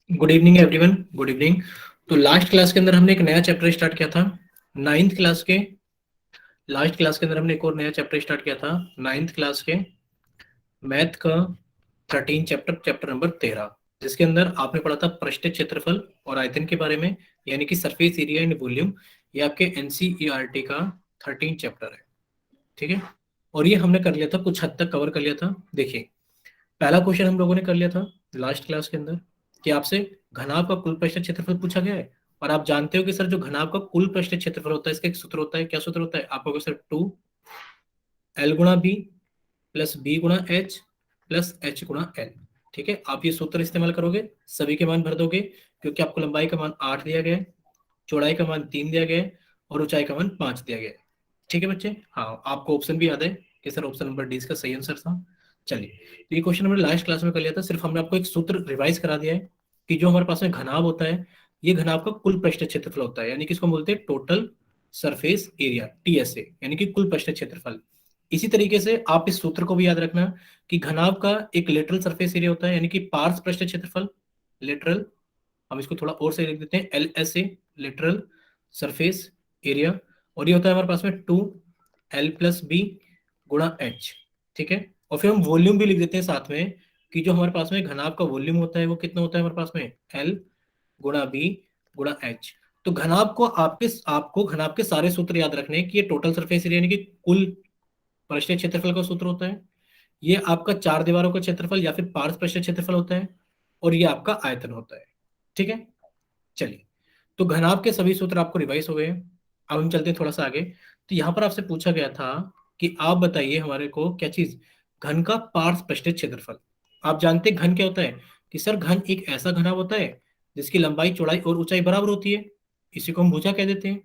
Good evening everyone, good evening. तो last class के अंदर हमने एक नया चैप्टर स्टार्ट किया था। नाइन्थ क्लास के लास्ट क्लास के अंदर हमने एक और नया चैप्टर स्टार्ट किया था, नाइन्थ क्लास के मैथ का चैप्टर नंबर 13, जिसके अंदर आपने पढ़ा था पृष्ठ क्षेत्रफल और आयतन के बारे में, यानी कि सरफेस एरिया एंड वॉल्यूम। ये आपके एनसीईआरटी का 13 चैप्टर है, ठीक है। और ये हमने कर लिया था, कुछ हद तक कवर कर लिया था। देखिए, पहला क्वेश्चन हम लोगों ने कर लिया था लास्ट क्लास के अंदर कि आपसे घनाभ का कुल पृष्ठ क्षेत्रफल पूछा गया है। और आप जानते हो कि सर, जो घनाभ का कुल पृष्ठ क्षेत्रफल होता है, इसका एक सूत्र होता है। क्या सूत्र होता है? आपको कहोगे sir 2L×B plus B×H plus H×L। ठीक है, आप ये सूत्र इस्तेमाल करोगे, सभी के मान भर दोगे, क्योंकि आपको लंबाई का मान 8 दिया गया है, चौड़ाई का मान 3 दिया गया है और ऊंचाई का मान 5 दिया गया है। ठीक है बच्चे, हाँ, आपको ऑप्शन भी याद है कि सर ऑप्शन नंबर डी इसका सही आंसर था। चलिए, तो ये क्वेश्चन हमने लास्ट क्लास में कर लिया था, सिर्फ हमने आपको एक सूत्र रिवाइज करा दिया है कि जो हमारे पास में घनाभ होता है, ये घनाभ का कुल पृष्ठ क्षेत्रफल होता है, यानी कि इसको बोलते हैं टोटल सरफेस एरिया, टीएसए, यानी कि कुल पृष्ठ क्षेत्रफल। इसी तरीके से आप इस सूत्र को भी याद रखना कि घनाभ का एक लेटरल सरफेस एरिया होता है, यानी कि पार्श्व पृष्ठ क्षेत्रफल, लेटरल। हम इसको थोड़ा और सही लिख देते हैं, LSA, लेटरल सरफेस एरिया। और ये होता है हमारे पास में 2L+B×H। ठीक है, और फिर हम वॉल्यूम भी लिख देते हैं साथ में कि जो हमारे पास में घनाभ का वॉल्यूम होता है वो कितना होता है हमारे पास में, L×B×H। तो घनाभ को आपको घनाभ के सारे सूत्र याद रखने हैं कि ये टोटल सरफेस एरिया, यानी कि कुल पृष्ठीय क्षेत्रफल का सूत्र होता है। ये आपका चार दीवारों का क्षेत्रफल या फिर पार्श्व पृष्ठीय क्षेत्रफल होता है। और ये आपका आयतन होता है। ठीक है, चलिए, तो घनाभ के सभी सूत्र आपको रिवाइज हो गए हैं। अब हम चलते हैं थोड़ा सा आगे। तो यहाँ पर आपसे पूछा गया था कि आप बताइए हमारे को क्या चीज, घन का पार्श्व पृष्ठीय क्षेत्रफल। आप जानते हैं घन क्या होता है कि सर, घन एक ऐसा घनाभ होता है जिसकी लंबाई, चौड़ाई और ऊंचाई बराबर होती है, इसी को हम भुजा कह देते हैं।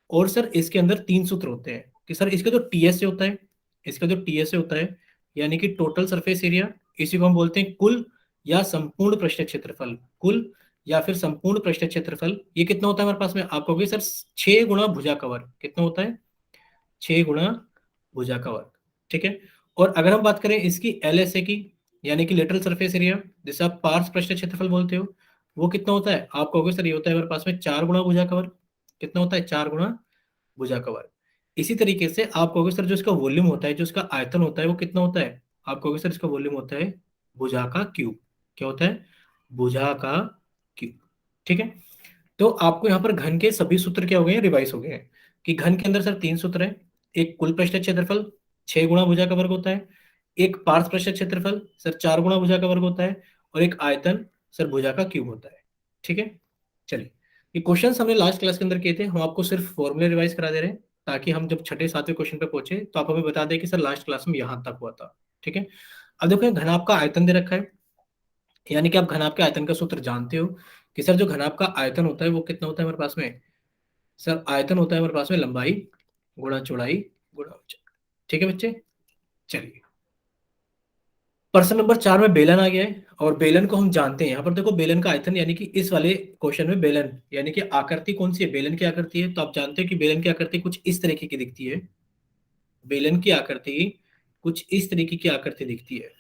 और सर, इसके अंदर तीन सूत्र होते हैं कि सर, इसका जो टीएसए होता है, इसका जो टीएसए होता है, यानी कि टोटल सरफेस एरिया, इसी को हम बोलते हैं कुल या संपूर्ण पृष्ठ क्षेत्रफल। कुल या फिर संपूर्ण पृष्ठ क्षेत्रफल, ये कितना होता है हमारे पास में? आप कहोगे सर 6 गुणा भुजा का वर्ग। कितना होता है? 6 गुणा भुजा का वर्ग। ठीक है, और अगर हम बात करें इसकी LSA की, यानी कि लेटरल सरफेस एरिया, जिसे आप पार्श्व पृष्ठ क्षेत्रफल बोलते हो, वो कितना होता है? आप कहोगे सर, ये होता है हमारे पास में 4 गुणा भुजा का वर्ग। कितना होता है? 4 गुणा भुजा का वर्ग। इसी तरीके से आप कहोगे सर, जो इसका वॉल्यूम होता है, जो इसका आयतन होता है, वो कितना होता है? आप कहोगे सर, इसका वॉल्यूम होता है भुजा का क्यूब। क्या होता है? भुजा का क्यूब। ठीक है, तो आपको यहाँ पर घन के सभी सूत्र क्या हो गए हैं? रिवाइज हो गए हैं कि घन के अंदर सर तीन सूत्र हैं। एक कुल पृष्ठ क्षेत्रफल 6 गुणा भुजा का वर्ग होता है, एक पार्श्व पृष्ठ क्षेत्रफल सर 4 गुणा भुजा का वर्ग होता है, और एक आयतन सर भुजा का क्यूब होता है। ठीक है, चलिए, ये क्वेश्चन हमने लास्ट क्लास के अंदर किए थे, हम आपको सिर्फ फॉर्मूले रिवाइज करा दे रहे हैं, ताकि हम जब छठे सातवें क्वेश्चन पे पहुंचे तो आप हमें बता दें कि सर लास्ट क्लास में यहाँ तक हुआ था। ठीक है, अब देखो, घनाभ का आयतन दे रखा है, यानी कि आप घनाभ के आयतन का सूत्र जानते हो कि सर, जो घनाभ का आयतन होता है वो कितना होता है हमारे पास में? सर, आयतन होता है हमारे पास में लंबाई गुणा चौड़ाई गुणा ऊंचाई। ठीक है बच्चे, चलिए, प्रश्न नंबर 4 में बेलन आ गया है, और बेलन को हम जानते हैं। यहाँ पर देखो, बेलन का आयतन, यानी कि इस वाले क्वेश्चन में बेलन, यानी कि आकृति कौन सी है? बेलन की आकृति है। तो आप जानते हो कि बेलन की आकृति कुछ इस तरीके की दिखती है। बेलन की आकृति कुछ इस तरीके की आकृति दिखती है।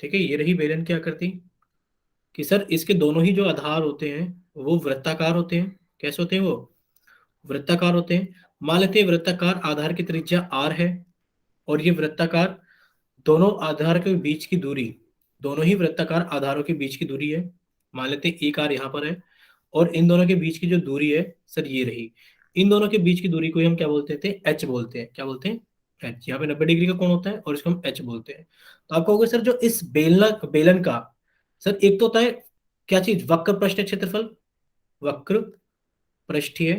ठीक है, ये रही बेलन की आकृति, कि सर, इसके दोनों ही जो आधार होते हैं वो वृत्ताकार होते हैं। कैसे होते हैं वो? वृत्ताकार होते हैं। मान लेते हैं वृत्ताकार आधार की त्रिज्या r है, और ये वृत्ताकार दोनों आधार के बीच की दूरी, दोनों ही वृत्ताकार आधारों के बीच की दूरी है। मान लेते हैं एक आर यहाँ पर है, और इन दोनों के बीच की जो दूरी है सर, ये रही। इन दोनों के बीच की दूरी को ही हम क्या बोलते थे? एच बोलते हैं। क्या बोलते हैं? एच। यहाँ पे 90 डिग्री का कोण होता है और इसको हम एच बोलते हैं। तो आप कहोगे सर, जो इस बेलन का, सर, एक तो होता है क्या चीज? वक्र पृष्ठ क्षेत्रफल, वक्र पृष्ठीय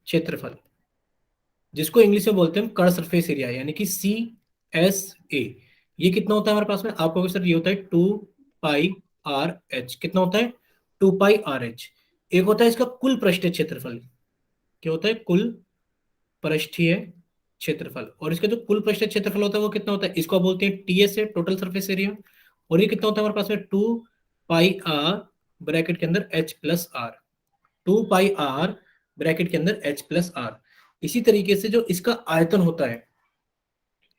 क्षेत्रफल, जिसको इंग्लिश में बोलते हैं कर्व सरफेस एरिया, यानी कि CSA। ये कितना होता है हमारे पास में? आपको सर, ये होता है 2πRH। कितना होता है? 2πRH। एक होता है इसका कुल पृष्ठीय क्षेत्रफल। क्या होता है? कुल पृष्ठीय क्षेत्रफल। और इसका जो कुल पृष्ठीय क्षेत्रफल होता है वो कितना होता है? इसको बोलते हैं TSA, टोटल सरफेस एरिया। और ये कितना होता है हमारे पास में? 2πR ब्रैकेट के अंदर H+R। 2πR ब्रैकेट के अंदर H+R। इसी तरीके से जो इसका आयतन होता है,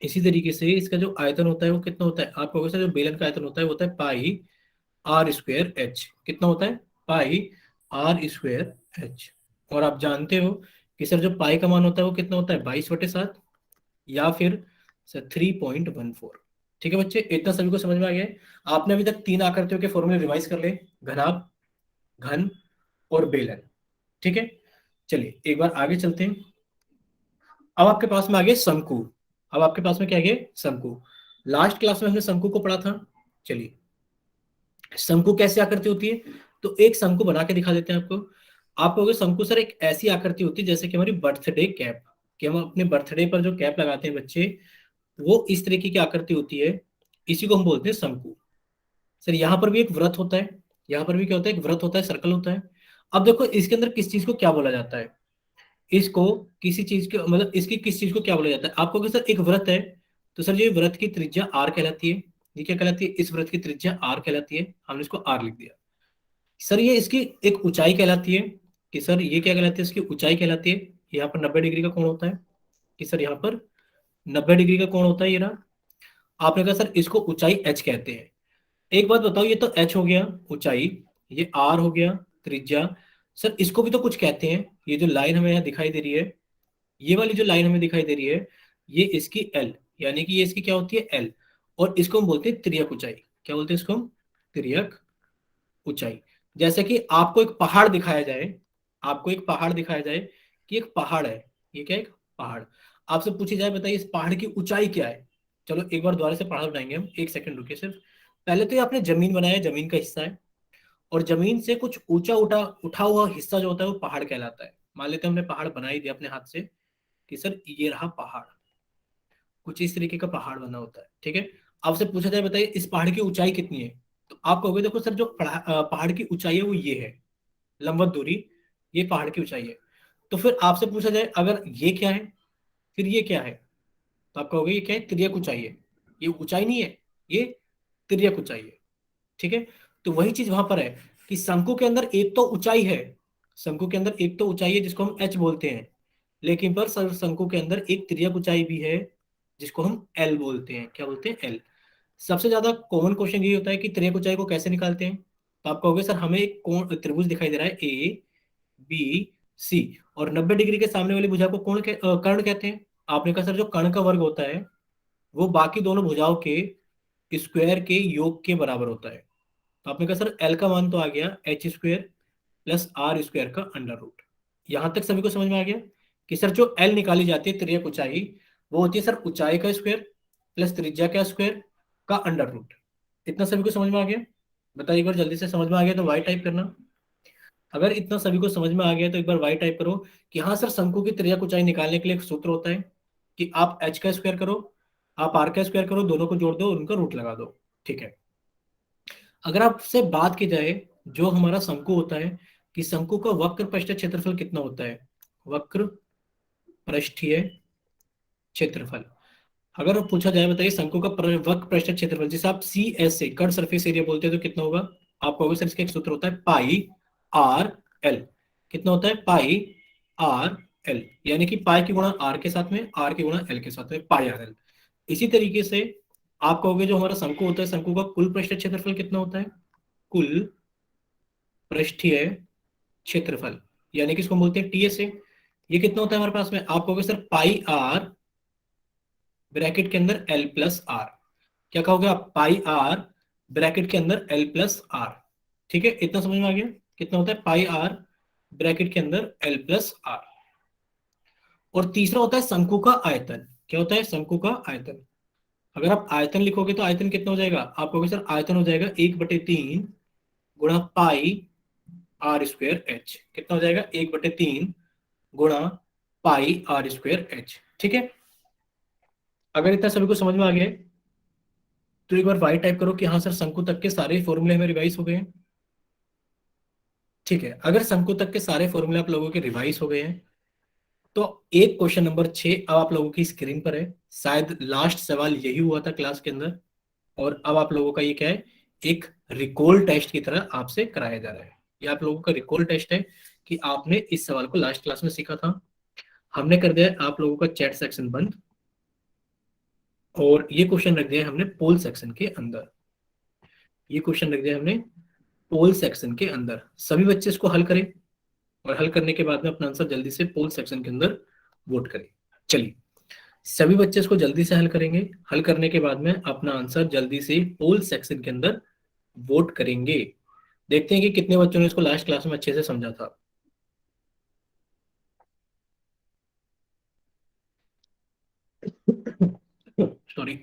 इसी तरीके से इसका जो आयतन होता है वो कितना होता है, आप कहोगे सर जो बेलन का आयतन होता है वो होता है पाई आर स्क्वायर एच। कितना होता है, पाई आर स्क्वायर एच। और आप जानते हो कि सर जो पाई का मान होता है वो कितना होता है, 22/7, या फिर सर 3.14। ठीक है बच्चे, इतना सभी को समझ में आ गया है। आपने अभी तक तीन आकृतियों के फॉर्मूले रिवाइज कर ले, घनाभ, घन और बेलन। ठीक है, चलिए एक बार आगे चलते हैं। अब आपके पास में आ गया शंकु। अब आपके पास में क्या आ गया, शंकु। लास्ट क्लास में हमने शंकु को पढ़ा था। चलिए, शंकु कैसी आकृति होती है, तो एक शंकु बना के दिखा देते हैं आपको। आप कहोगे शंकु सर एक ऐसी आकृति होती है जैसे कि हमारी बर्थडे कैप, कि हम अपने बर्थडे पर जो कैप लगाते हैं बच्चे, वो इस तरीके की आकृति होती है। इसी को हम बोलते हैं शंकु। सर यहाँ पर भी एक वृत्त होता है, यहाँ पर भी क्या होता है, एक वृत्त होता है, सर्कल होता है। अब देखो इसके अंदर किस चीज को क्या बोला जाता है, इसको किसी चीज के मतलब इसकी किस चीज को क्या बोला जाता है। आपको कि सर एक वृत्त है, तो सर ये वृत्त की त्रिज्या आर कहलाती है। ये क्या कहलाती है, इस वृत्त की त्रिज्या आर कहलाती है, हमने इसको आर लिख दिया। सर ये इसकी एक ऊंचाई कहलाती है, कि सर ये क्या कहलाती है, इसकी ऊंचाई कहलाती है। यहाँ पर 90 डिग्री का कोण होता है, कि सर यहाँ पर 90 डिग्री का कोण होता है ये रहा। आपने कहा सर इसको ऊंचाई एच कहते हैं। एक बात बताओ, ये तो एच हो गया ऊंचाई, ये आर हो गया त्रिज्या। सर इसको भी तो कुछ कहते हैं, ये जो लाइन हमें यहाँ दिखाई दे रही है, ये वाली जो लाइन हमें दिखाई दे रही है, ये इसकी एल, यानी कि ये इसकी क्या होती है, एल। और इसको हम बोलते हैं तिर्यक ऊंचाई। क्या बोलते हैं इसको हम, तिर्यक ऊंचाई। जैसे कि आपको एक पहाड़ दिखाया जाए, आपको एक पहाड़ दिखाया जाए कि एक पहाड़ है, ये क्या है, एक पहाड़। आपसे पूछी जाए बताइए इस पहाड़ की ऊंचाई क्या है। चलो एक बार दोबारा से पहाड़ बनाएंगे हम, एक सेकंड रुकिए सिर्फ। पहले तो ये आपने जमीन बनाया, जमीन का हिस्सा है, और जमीन से कुछ ऊंचा उठा उठा हुआ हिस्सा जो होता है वो पहाड़ कहलाता है। मान लेते हैं हमने पहाड़ बना ही दिया अपने हाथ से, कि सर ये रहा पहाड़, कुछ इस तरीके का पहाड़ बना होता है। ठीक है, आपसे पूछा जाए बताइए इस पहाड़ की ऊंचाई कितनी है, तो आप कहोगे देखो सर जो पहाड़ की ऊंचाई है वो ये है, लंबवत दूरी, ये पहाड़ की ऊंचाई है। तो फिर आपसे पूछा जाए अगर ये क्या है, फिर ये क्या है, तो आप कहोगे ये क्या है, तिर्यक ऊंचाई है। ये ऊंचाई नहीं है, ये तिर्यक ऊंचाई है। ठीक है, तो वही चीज वहां पर है कि शंकु के अंदर एक तो ऊंचाई है, शंकु के अंदर एक तो ऊंचाई है जिसको हम एच बोलते हैं, लेकिन पर शंकु के अंदर एक त्रियक ऊंचाई भी है जिसको हम एल बोलते हैं। क्या बोलते हैं, एल। सबसे ज्यादा कॉमन क्वेश्चन ये होता है कि त्रियक ऊंचाई को कैसे निकालते हैं। तो आप कहोगे सर हमें एक कोण त्रिभुज दिखाई दे रहा है ए बी सी, और 90 डिग्री के सामने वाली भुजा को कर्ण कहते हैं। आपने कहा सर जो कर्ण का वर्ग होता है वो बाकी दोनों भुजाओं के स्क्वायर के योग के बराबर होता है। तो आपने कहा सर एल का मान तो आ गया H square plus R square का अंडर रूट। यहां तक सभी को समझ में आ गया कि सर जो एल निकाली जाती है त्रियक ऊंचाई, वो होती है सर ऊंचाई का स्क्वायर प्लस त्रिज्या का स्क्वायर का अंडर रूट। इतना सभी को समझ में आ गया, बताइए एक बार जल्दी से, समझ में आ गया तो वाई टाइप करना। अगर इतना सभी को समझ में आ गया तो एक बार वाई टाइप करो कि हाँ सर शंकु की त्रिज्या ऊंचाई निकालने के लिए एक सूत्र होता है कि आप एच का स्क्वायर करो, आप आर का स्क्वायर करो, दोनों को जोड़ दो और उनका रूट लगा दो। ठीक है, अगर आपसे बात की जाए जो हमारा शंकु होता है, कि शंकु का वक्र पृष्ठ क्षेत्रफल कितना होता है, वक्र पृष्ठीय क्षेत्रफल। अगर पूछा जाए बताइए शंकु का वक्र पृष्ठ क्षेत्रफल जिसे आप सी एस से कर्व सरफेस एरिया बोलते हैं तो कितना होगा। आप कहोगे सर इसका एक सूत्र होता है पाई आर एल। कितना होता है, पाई आर एल, यानी कि पाई की गुणा आर के साथ में, आर की गुणा एल के साथ में, पाई आर एल। इसी तरीके से आप कहोगे जो हमारा शंकु होता है, शंकु का कुल पृष्ठ क्षेत्रफल कितना होता है, कुल पृष्ठीय क्षेत्रफल, यानी कि इसको बोलते हैं टीएसए। ये कितना होता है हमारे पास में, आप कहोगे सर पाई आर ब्रैकेट के अंदर एल प्लस आर। क्या कहोगे आप, पाई आर ब्रैकेट के अंदर एल प्लस आर। ठीक है, इतना समझ में आ गया, कितना होता है पाई आर ब्रैकेट के अंदर एल प्लस आर। और तीसरा होता है शंकु का आयतन। क्या होता है, शंकु का आयतन। अगर आप आयतन लिखोगे तो आयतन कितना हो जाएगा, आप कहोगे सर आयतन हो जाएगा 1/3 गुणा पाई आर स्क्वायर एच। कितना हो जाएगा, 1/3 गुणा पाई आर स्क्वायर एच। ठीक है, अगर इतना सभी को समझ में आ गया है, तो एक बार वाई टाइप करो कि हाँ सर शंकु तक के सारे फॉर्मूले हमें रिवाइज हो गए हैं। ठीक है, अगर शंकु तक के सारे फॉर्मूले आप लोगों के रिवाइज हो गए हैं, तो एक क्वेश्चन नंबर 6 अब आप लोगों की स्क्रीन पर है। शायद लास्ट सवाल यही हुआ था क्लास के अंदर, और अब आप लोगों का ये क्या है, एक रिकॉल टेस्ट की तरह आपसे कराया जा रहा है। ये आप लोगों का रिकॉल टेस्ट है कि आपने इस सवाल को लास्ट क्लास में सीखा था। हमने कर दिया आप लोगों का चैट सेक्शन बंद। और ये क्वेश्चन रख दिया हमने पोल सेक्शन के अंदर। ये क्वेश्चन रख दिया हमने पोल सेक्शन के अंदर। सभी बच्चे इसको हल करें और हल करने के बाद में अपना आंसर जल्दी से पोल सेक्शन के अंदर वोट करें। चलिए, सभी बच्चे इसको जल्दी से हल करेंगे। हल करने के बाद में अपना आंसर जल्दी से पोल सेक्शन के अंदर वोट करेंगे। देखते हैं कि कितने बच्चों ने इसको लास्ट क्लास में अच्छे से समझा था। सॉरी।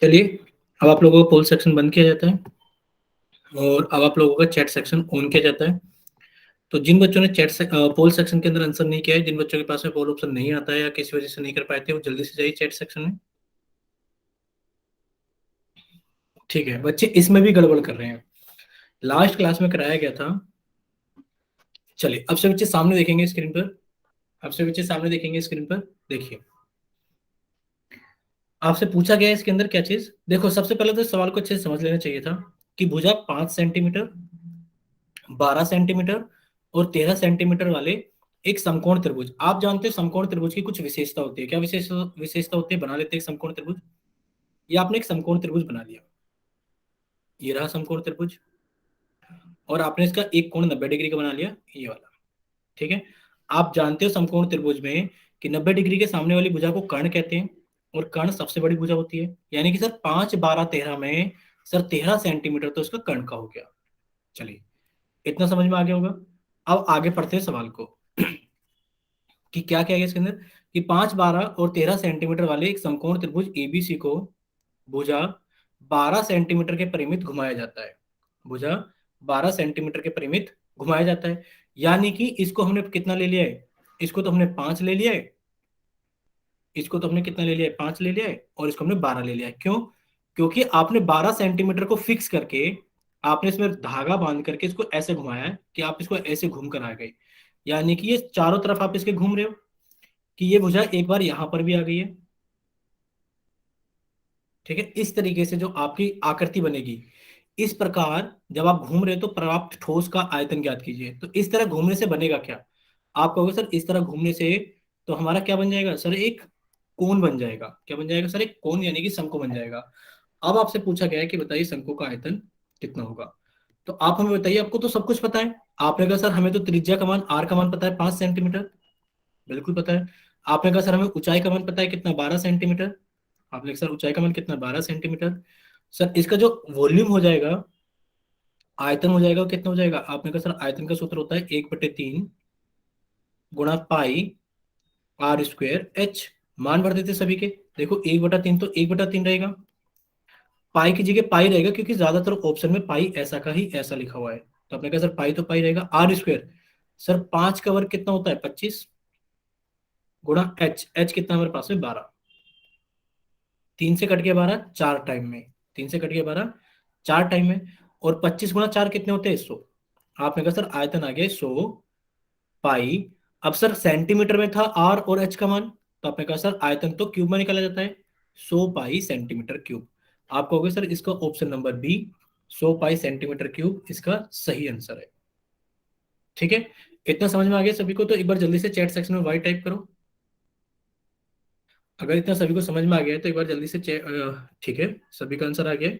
चलिए, अब आप लोगों का पोल सेक्शन बंद किया जाता है और अब आप लोगों का चैट सेक्शन ऑन किया जाता है। तो जिन बच्चों ने पोल सेक्शन के अंदर आंसर नहीं किया है, जिन बच्चों के पास में पोल ऑप्शन नहीं आता है या किसी वजह से नहीं कर पाए थे, वो जल्दी से जाइए चैट सेक्शन में। ठीक है, बच्चे इसमें भी गड़बड़ कर रहे हैं। लास्ट क्लास में कराया गया था। चलिए, अब से बच्चे सामने देखेंगे स्क्रीन पर। अब से बच्चे सामने देखेंगे स्क्रीन पर। देखिए, आपसे पूछा गया है इसके अंदर क्या चीज। देखो, सबसे पहले तो इस सवाल को अच्छे से समझ लेना चाहिए था कि भुजा 5 सेंटीमीटर, 12 सेंटीमीटर और 13 सेंटीमीटर वाले एक समकोण त्रिभुज। आप जानते हो समकोण त्रिभुज की कुछ विशेषता होती है। क्या विशेषता होती है? बना लेते हैं एक समकोण त्रिभुज। ये आपने एक समकोण त्रिभुज बना लिया। ये रहा समकोण त्रिभुज। और आपने इसका एक कोण 90 डिग्री का बना लिया, ये वाला। ठीक है। आप जानते हो समकोण त्रिभुज में कि 90 डिग्री के सामने वाली भुजा को कर्ण कहते हैं और कर्ण सबसे बड़ी भुजा होती है। यानी कि सर 5, 12, 13 में सर 13 सेंटीमीटर तो इसका कर्ण का हो गया। चलिए, इतना समझ में आ गया होगा। अब आगे पढ़ते हैं सवाल को कि क्या क्या है इसके अंदर। कि 5, 12 और 13 सेंटीमीटर वाले एक समकोण त्रिभुज एबीसी को भुजा 12 सेंटीमीटर के परिमित घुमाया जाता है। भुजा 12 सेंटीमीटर के परिमित घुमाया जाता है। यानी कि इसको हमने कितना ले लिया है? इसको तो हमने 5 ले लिया है। इसको तो हमने कितना ले लिया है? 5 ले लिया है। और इसको हमने 12 ले लिया है। क्यों? क्योंकि आपने 12 सेंटीमीटर को फिक्स करके आपने इसमें धागा बांध करके इसको ऐसे घुमाया है कि आप इसको ऐसे घूम कर आ गए। यानी कि ये चारों तरफ आप इसके घूम रहे हो कि ये भुजा एक बार यहां पर भी आ गई है। ठीक है। इस तरीके से जो आपकी आकृति बनेगी, इस प्रकार जब आप घूम रहे हो तो प्राप्त ठोस का आयतन ज्ञात कीजिए। तो इस तरह घूमने से बनेगा क्या? आप कहोगे सर इस तरह घूमने से तो हमारा क्या बन जाएगा सर? एक कोण बन जाएगा। क्या बन जाएगा सर? एक कोण, यानी कि शंकु बन जाएगा। अब आपसे पूछा गया है कि बताइए शंकु का आयतन कितना होगा। तो आप हमें बताइए, आपको तो सब कुछ पता है। आपने कहा सर हमें तो त्रिज्या का मान, आर का मान पता है 5 सेंटीमीटर। बिल्कुल पता है। आपने कहा सर हमें ऊंचाई का मान पता है कितना? 12 सेंटीमीटर। आपने कहा सर ऊंचाई का मान कितना? 12 सेंटीमीटर। सर इसका जो वॉल्यूम हो जाएगा, आयतन हो जाएगा, वो कितना हो जाएगा? आपने कहा सर आयतन का सूत्र होता है 1/3 गुणा पाई आर स्क्वायर एच। मान भर देते सभी के। देखो 1/3 तो 1/3 रहेगा। पाई की जगह पाई रहेगा क्योंकि ज्यादातर ऑप्शन में पाई ऐसा का ही ऐसा लिखा हुआ है। तो आपने कहा सर पाई तो पाई रहेगा। आर स्क्वायर, सर 5 का वर्ग कितना होता है? 25 गुणा एच। एच कितना हमारे पास में? 12। 3 से कट गया 12 चार टाइम में। 3 से कट गया 12 चार टाइम में। और 25 गुणा 4 कितने होते हैं? 100। आपने कहा सर आयतन आ गया 100 पाई। अब सर सेंटीमीटर में था आर और एच का मान, तो आपने कहा सर आयतन तो क्यूब में निकाला जाता है, 100 पाई सेंटीमीटर क्यूब। आप कहोगे सर इसका option number B 100 pi centimeter cube इसका सही आंसर है। ठीक है, इतना समझ में आ गया सभी को? तो एक बार जल्दी से चैट सेक्शन में वाई टाइप करो। अगर इतना सभी को समझ में आ गया है तो एक बार जल्दी से ठीक है, सभी का आंसर आ गया है।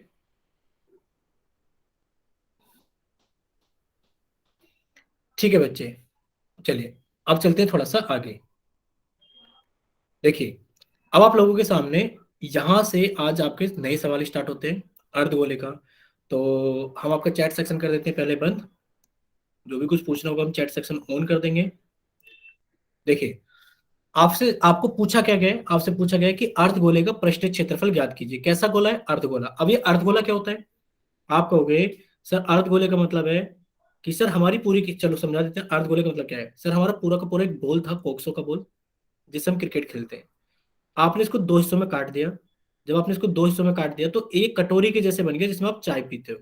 ठीक है बच्चे, चलिए अब चलते हैं थोड़ा सा आगे। देखिए, अब आप लोगों के सामने यहां से आज आपके नए सवाल स्टार्ट होते हैं अर्धगोले का। तो हम आपका चैट सेक्शन कर देते हैं पहले बंद। जो भी कुछ पूछना होगा हम चैट सेक्शन ऑन कर देंगे। देखिए, आपसे आपको पूछा क्या गया है? आपसे पूछा गया है कि अर्धगोले का पृष्ठीय क्षेत्रफल ज्ञात कीजिए। कैसा गोला है? अर्धगोला। अब ये अर्धगोला क्या होता है? आप कहोगे सर अर्धगोले का मतलब है कि सर हमारी पूरी की, चलो समझा देते हैं अर्धगोले का मतलब क्या है। सर हमारा पूरा का पूरा एक बॉल था, कोक्सो का बॉल, जिससे हम क्रिकेट खेलते हैं। आपने इसको दो हिस्सों में काट दिया। जब आपने इसको दो हिस्सों में काट दिया तो एक कटोरी के जैसे बन गया जिसमें आप चाय पीते हो।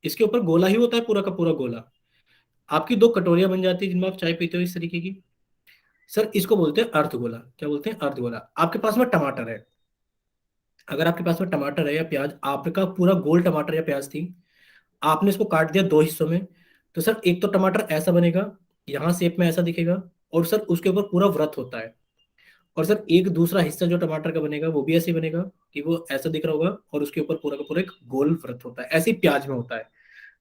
इसके ऊपर गोला ही होता है, पूरा का पूरा गोला। आपकी दो कटोरियां बन जाती है जिनमें आप चाय पीते हो, इस तरीके की। सर इसको बोलते हैं अर्धगोला। क्या बोलते हैं? अर्धगोला। आपके पास में टमाटर है। अगर आपके पास में टमाटर है या प्याज, आपका पूरा गोल टमाटर या प्याज थी, आपने इसको काट दिया दो हिस्सों में, तो सर एक तो टमाटर ऐसा बनेगा, यहां शेप में ऐसा दिखेगा, और सर उसके ऊपर पूरा व्रत होता है। और सर एक दूसरा हिस्सा जो टमाटर का बनेगा वो भी ऐसे ही बनेगा कि वो ऐसा दिख रहा होगा, और उसके ऊपर पूरा का पूरा एक गोल व्रत होता है। ऐसे ही प्याज में होता है।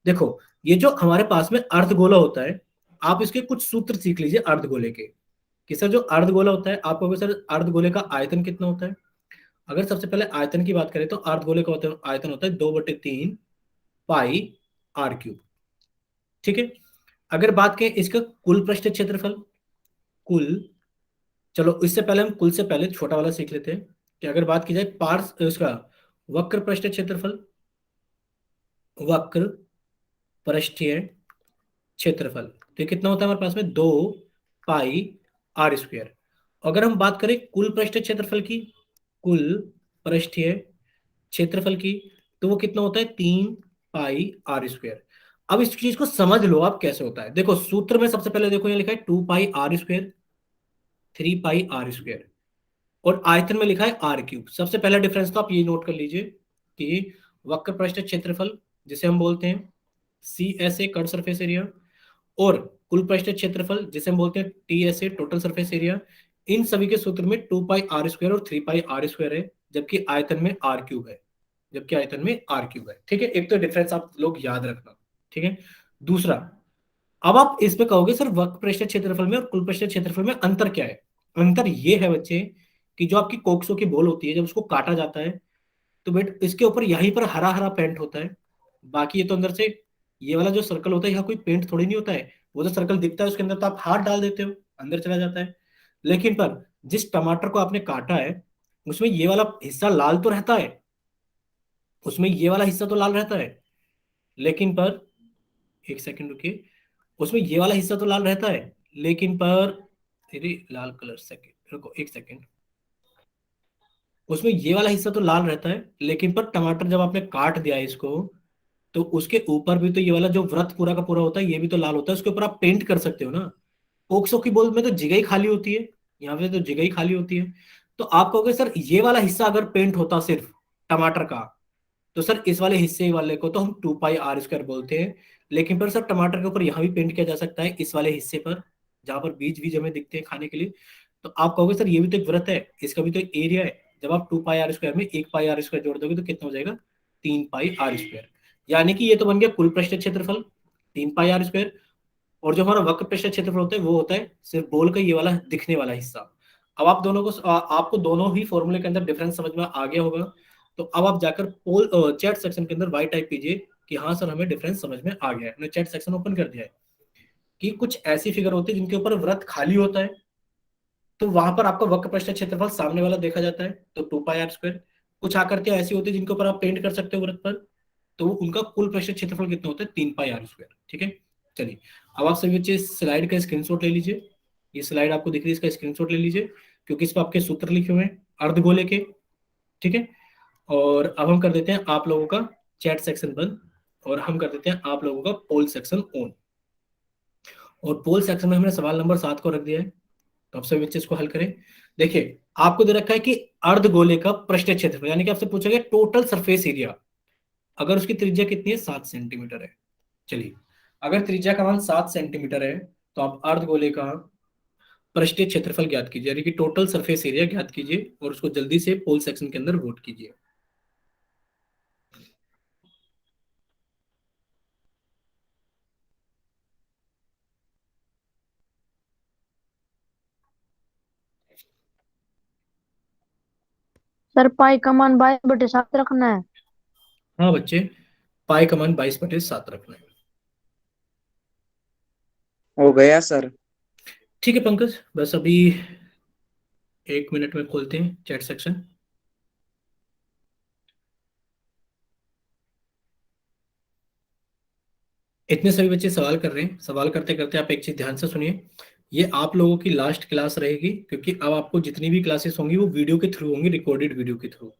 देखो, ये जो हमारे पास में अर्धगोला होता है, आप इसके कुछ सूत्र सीख लीजिए अर्धगोले के। कि सर जो अर्धगोला होता है, आप कहोगे सर अर्धगोले का आयतन कितना होता है? अगर सबसे पहले आयतन की बात करें तो अर्धगोले का आयतन होता है 2/3 पाई r क्यूब। ठीक है। अगर बात करें इसका कुल पृष्ठ क्षेत्रफल, कुल, चलो इससे पहले हम कुल से पहले छोटा वाला सीख लेते हैं। कि अगर बात की जाए पार्स उसका वक्र पृष्ठ क्षेत्रफल, वक्र पृष्ठीय क्षेत्रफल, तो ये कितना होता है हमारे पास में? 2 पाई r स्क्वायर। अगर हम बात करें कुल पृष्ठीय क्षेत्रफल की, कुल पृष्ठीय क्षेत्रफल की, तो वो कितना होता है? 3 पाई r स्क्वायर। अब इस चीज को समझ लो आप कैसे होता है। देखो सूत्र में सबसे पहले देखो, ये लिखा है 2 पाई r स्क्वायर, 3 पाई r स्क्वायर, और आयतन में लिखा है r क्यूब। सबसे पहला डिफरेंस तो आप ये नोट कर लीजिए कि वक्र पृष्ठ क्षेत्रफल, जिसे हम बोलते हैं CSA कट सरफेस एरिया, और कुल पृष्ठ क्षेत्रफल जिसे हम बोलते हैं TSA टोटल सरफेस एरिया, इन सभी के सूत्र में 2 पाई r स्क्वायर और 3 पाई r स्क्वायर है, जबकि आयतन में r क्यूब है। जबकि आयतन में r क्यूब है। ठीक है, एक तो डिफरेंस आप लोग याद रखना। ठीक है। दूसरा, अब आप इसमें कहोगे सर वक्र पृष्ठ क्षेत्रफल में और कुल पृष्ठ क्षेत्रफल में अंतर क्या है? अंतर ये है बच्चे कि जो आपकी कोक्सो की बॉल होती है, जब उसको काटा जाता है तो बेट इसके ऊपर यहीं पर हरा हरा पेंट होता है। बाकी ये तो अंदर से, ये वाला जो सर्कल होता है यहाँ कोई पेंट थोड़ी नहीं होता है। वो जो सर्कल दिखता है उसके अंदर तो आप हाथ डाल देते हो, अंदर चला जाता है। लेकिन पर जिस टमाटर को आपने काटा है, उसमें ये वाला हिस्सा लाल तो रहता है, उसमें ये वाला हिस्सा तो लाल रहता है। लेकिन पर, एक सेकंड रुकिए, उसमें ये वाला हिस्सा तो लाल रहता है, लेकिन पर, तेरी लाल कलर, सेकंड रुको एक सेकंड, उसमें ये वाला हिस्सा तो लाल रहता है, लेकिन पर टमाटर जब आपने काट दिया है इसको, तो उसके ऊपर भी तो ये वाला जो व्रत पूरा का पूरा होता है ये भी तो लाल होता है। उसके ऊपर आप पेंट कर सकते हो ना। ओक्सो की बॉल में तो जगह ही खाली होती है, यहाँ पे तो जगह ही खाली होती है। तो आप कहोगे सर ये वाला हिस्सा अगर पेंट होता सिर्फ टमाटर का, तो सर इस वाले हिस्से वाले को तो हम 2 पाई r स्क्वायर बोलते हैं। लेकिन पर सर टमाटर के ऊपर यहाँ भी पेंट किया जा सकता है, इस वाले हिस्से पर जहां पर बीज बीज हमें दिखते हैं खाने के लिए। तो आप कहोगे सर ये भी तो एक वृत्त है, इसका भी तो एक एरिया है। जब आप 2 पाई r स्क्वायर में 1 पाई r स्क्वायर जोड़ दोगे तो कितना हो जाएगा? 3 पाई r स्क्वायर। यानी कि ये तो बन गया कुल पृष्ठ क्षेत्रफल 3 पाई r स्क्वायर। और जो हमारा वक्र पृष्ठ क्षेत्रफल होता है वो होता है सिर्फ बॉल का ये वाला दिखने वाला हिस्सा। अब आप दोनों को आपको दोनों ही फॉर्मूले के अंदर डिफरेंस समझ में आ गया होगा। तो अब आप जाकर पोल चैट सेक्शन के अंदर वाई टाइप कीजिए कि हाँ सर हमें डिफरेंस समझ में आ गया है। मैंने चैट सेक्शन ओपन कर दिया है। कि कुछ ऐसी फिगर होती है जिनके ऊपर वृत्त खाली होता है, तो वहां पर आपका वक्र पृष्ठ क्षेत्रफल सामने वाला देखा जाता है, तो 2 पाई r स्क्वायर। कुछ आकृतियां ऐसी होती है जिनके ऊपर आप पेंट कर सकते हो वृत्त पर, तो उनका कुल पृष्ठ क्षेत्रफल कितना होता है? 3 पाई r स्क्वायर। ठीक है। चलिए, अब आप सभी बच्चे इस स्लाइड का स्क्रीनशॉट ले लीजिए। ये स्लाइड आपको दिख रही है, इसका स्क्रीनशॉट ले लीजिए, क्योंकि इस पर आपके सूत्र लिखे हुए हैं अर्धगोले के। ठीक है। और अब हम कर देते हैं आप लोगों का चैट सेक्शन बंद, और हम कर देते हैं आप लोगों का पोल सेक्शन ऑन। और पोल सेक्शन में हमने सवाल नंबर 7 को रख दिया है। तो आप सभी बच्चे इसको हल करें। देखिए, आपको दे रखा है कि अर्धगोले का पृष्ठ क्षेत्रफल, यानी कि आपसे पूछा गया टोटल सरफेस एरिया। अगर उसकी त्रिज्या कितनी है, 7 सेंटीमीटर है। चलिए, अगर त्रिज्या का मान 7 सेंटीमीटर है, तो आप अर्धगोले का पृष्ठीय क्षेत्रफल ज्ञात कीजिए, यानी कि टोटल सरफेस एरिया ज्ञात कीजिए, और उसको जल्दी से पोल सेक्शन के अंदर वोट कीजिए। सर पाई का मान 22/7 रखना है। हाँ बच्चे, पाई का मान 22/7 रखना है। हो गया सर। ठीक है पंकज, बस अभी 1 मिनट में खोलते हैं चैट सेक्शन। इतने सभी बच्चे सवाल कर रहे हैं, सवाल करते करते आप एक चीज ध्यान से सुनिए। ये आप लोगों की लास्ट क्लास रहेगी, क्योंकि अब आपको जितनी भी क्लासेस होंगी वो वीडियो के थ्रू होंगी, रिकॉर्डेड वीडियो के थ्रू।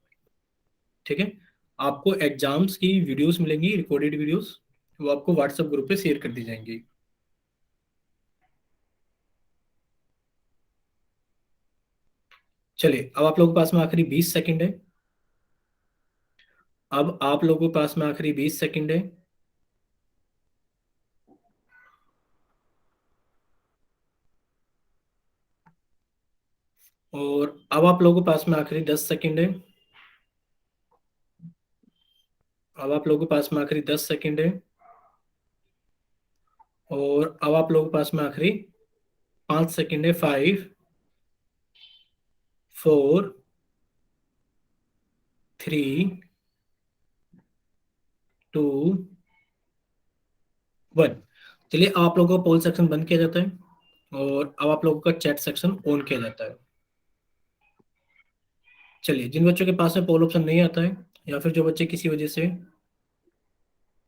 ठीक है, आपको एग्जाम्स की वीडियोस मिलेंगी, रिकॉर्डेड वीडियोस, वो आपको व्हाट्सएप ग्रुप पे शेयर कर दी जाएंगी। चलिए, अब आप लोगों के पास में आखिरी 20 सेकंड है। अब आप लोगों के पास में आखिरी 20 सेकंड है। और अब आप लोगों के पास में आखिरी 10 सेकंड है। अब आप लोगों के पास में आखिरी 10 सेकंड है। और अब आप लोगों के पास में आखिरी 5 सेकंड है। 5, 4, 3, 2, 1। चलिए, अब आप लोगों का पोल सेक्शन बंद किया जाता है, और अब आप लोगों का चैट सेक्शन ऑन किया जाता है। चलिए, जिन बच्चों के पास में पोल ऑप्शन नहीं आता है, या फिर जो बच्चे किसी वजह से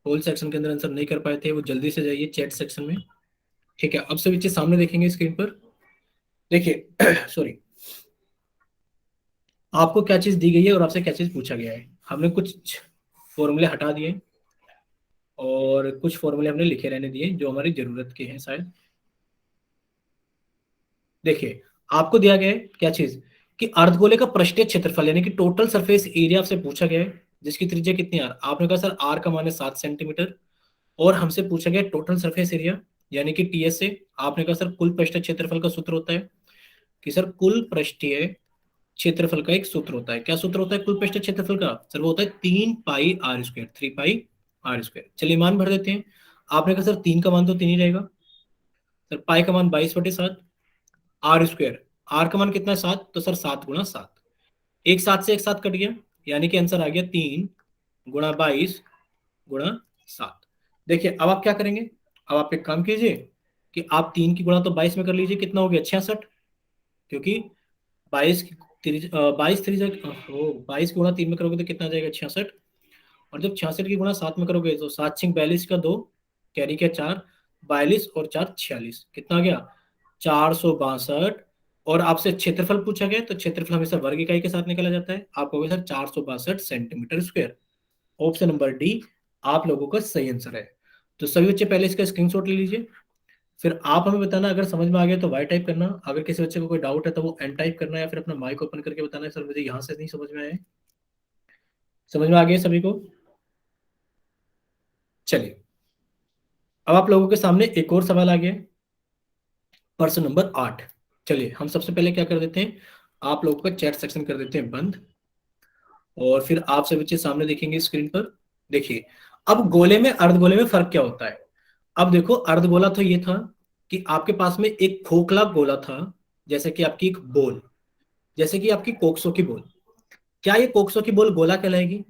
पोल सेक्शन के अंदर आंसर नहीं कर पाए थे, वो जल्दी से जाइए चैट सेक्शन में। ठीक है, अब सभी बच्चे सामने देखेंगे स्क्रीन पर। देखिए सॉरी, आपको क्या चीज दी गई है और आपसे क्या चीज पूछा गया है। हमने कुछ फॉर्मूले हटा दिए, और कुछ फॉर्मूले हमने लिखे रहने दिए जो हमारी जरूरत के हैं शायद। देखिए, आपको दिया गया है क्या चीज, कि अर्धगोले का पृष्ठीय क्षेत्रफल यानी कि टोटल सरफेस एरिया आपसे पूछा गया है, जिसकी त्रिज्या कितनी है, आर। आपने कहा सर आर का मान है 7 सेंटीमीटर। और हमसे पूछा गया टोटल सरफेस एरिया, यानी कि टीएस से। आपने कहा सर कुल पृष्ठीय क्षेत्रफल का सूत्र होता है, कि सर कुल पृष्ठीय क्षेत्रफल का एक सूत्र होता है। क्या सूत्र होता है कुल पृष्ठीय क्षेत्रफल का, सर वो होता है 3 पाई r स्क्वायर, 3 पाई r स्क्वायर। चलिए मान भर देते हैं। आपने कहा सर 3 का मान तो 3 ही रहेगा। सर पाई का मान 22/7, आर स्क्वायर, आर का मान कितना है 7, तो सर 7 × 7। एक सात से एक साथ कट गया, यानी कि आंसर आ गया 3 × 22 × 7। देखिए, अब आप क्या करेंगे, अब आप एक काम कीजिए, कि आप 3 की गुणा तो 22 में कर लीजिए, कितना हो गया 66। क्योंकि 22 की गुणा 3 में करोगे तो कितना आ जाएगा 66। और जब 66 की गुणा 7 में करोगे तो 7×6 = 42 का 2, कैरी किया 4, 42 और 4 46, कितना आ गया 462। और आपसे क्षेत्रफल पूछा गया, तो क्षेत्रफल हमेशा वर्ग इकाई के साथ निकाला जाता है। आप कहोगे sir 462 centimetre square. Option number D आप लोगों का सही आंसर है। तो सभी बच्चे पहले इसका स्क्रीनशॉट ले लीजिए, फिर आप हमें बताना, अगर समझ में आ गया तो वाई टाइप करना, अगर किसी बच्चे को कोई डाउट है तो वो एन टाइप करना, या फिर अपना माइक ओपन करके बताना है सर मुझे यहाँ से नहीं समझ में आया है। समझ में आ गया सभी को। चलिए, अब आप लोगों के सामने एक और सवाल आ गया, प्रश्न नंबर 8। चलिए, हम सबसे पहले क्या कर देते हैं, आप लोगों का चैट सेक्शन कर देते हैं बंद, और फिर आप सभी बच्चे सामने देखेंगे स्क्रीन पर। देखिए, अब गोले में अर्धगोले में फर्क क्या होता है। अब देखो, अर्धगोला तो ये था कि आपके पास में एक खोखला गोला था, जैसे कि आपकी एक बॉल, जैसे कि आपकी कोक्सो की बॉल। क्या ये कोक्सो की बॉल गोला कहलाएगी,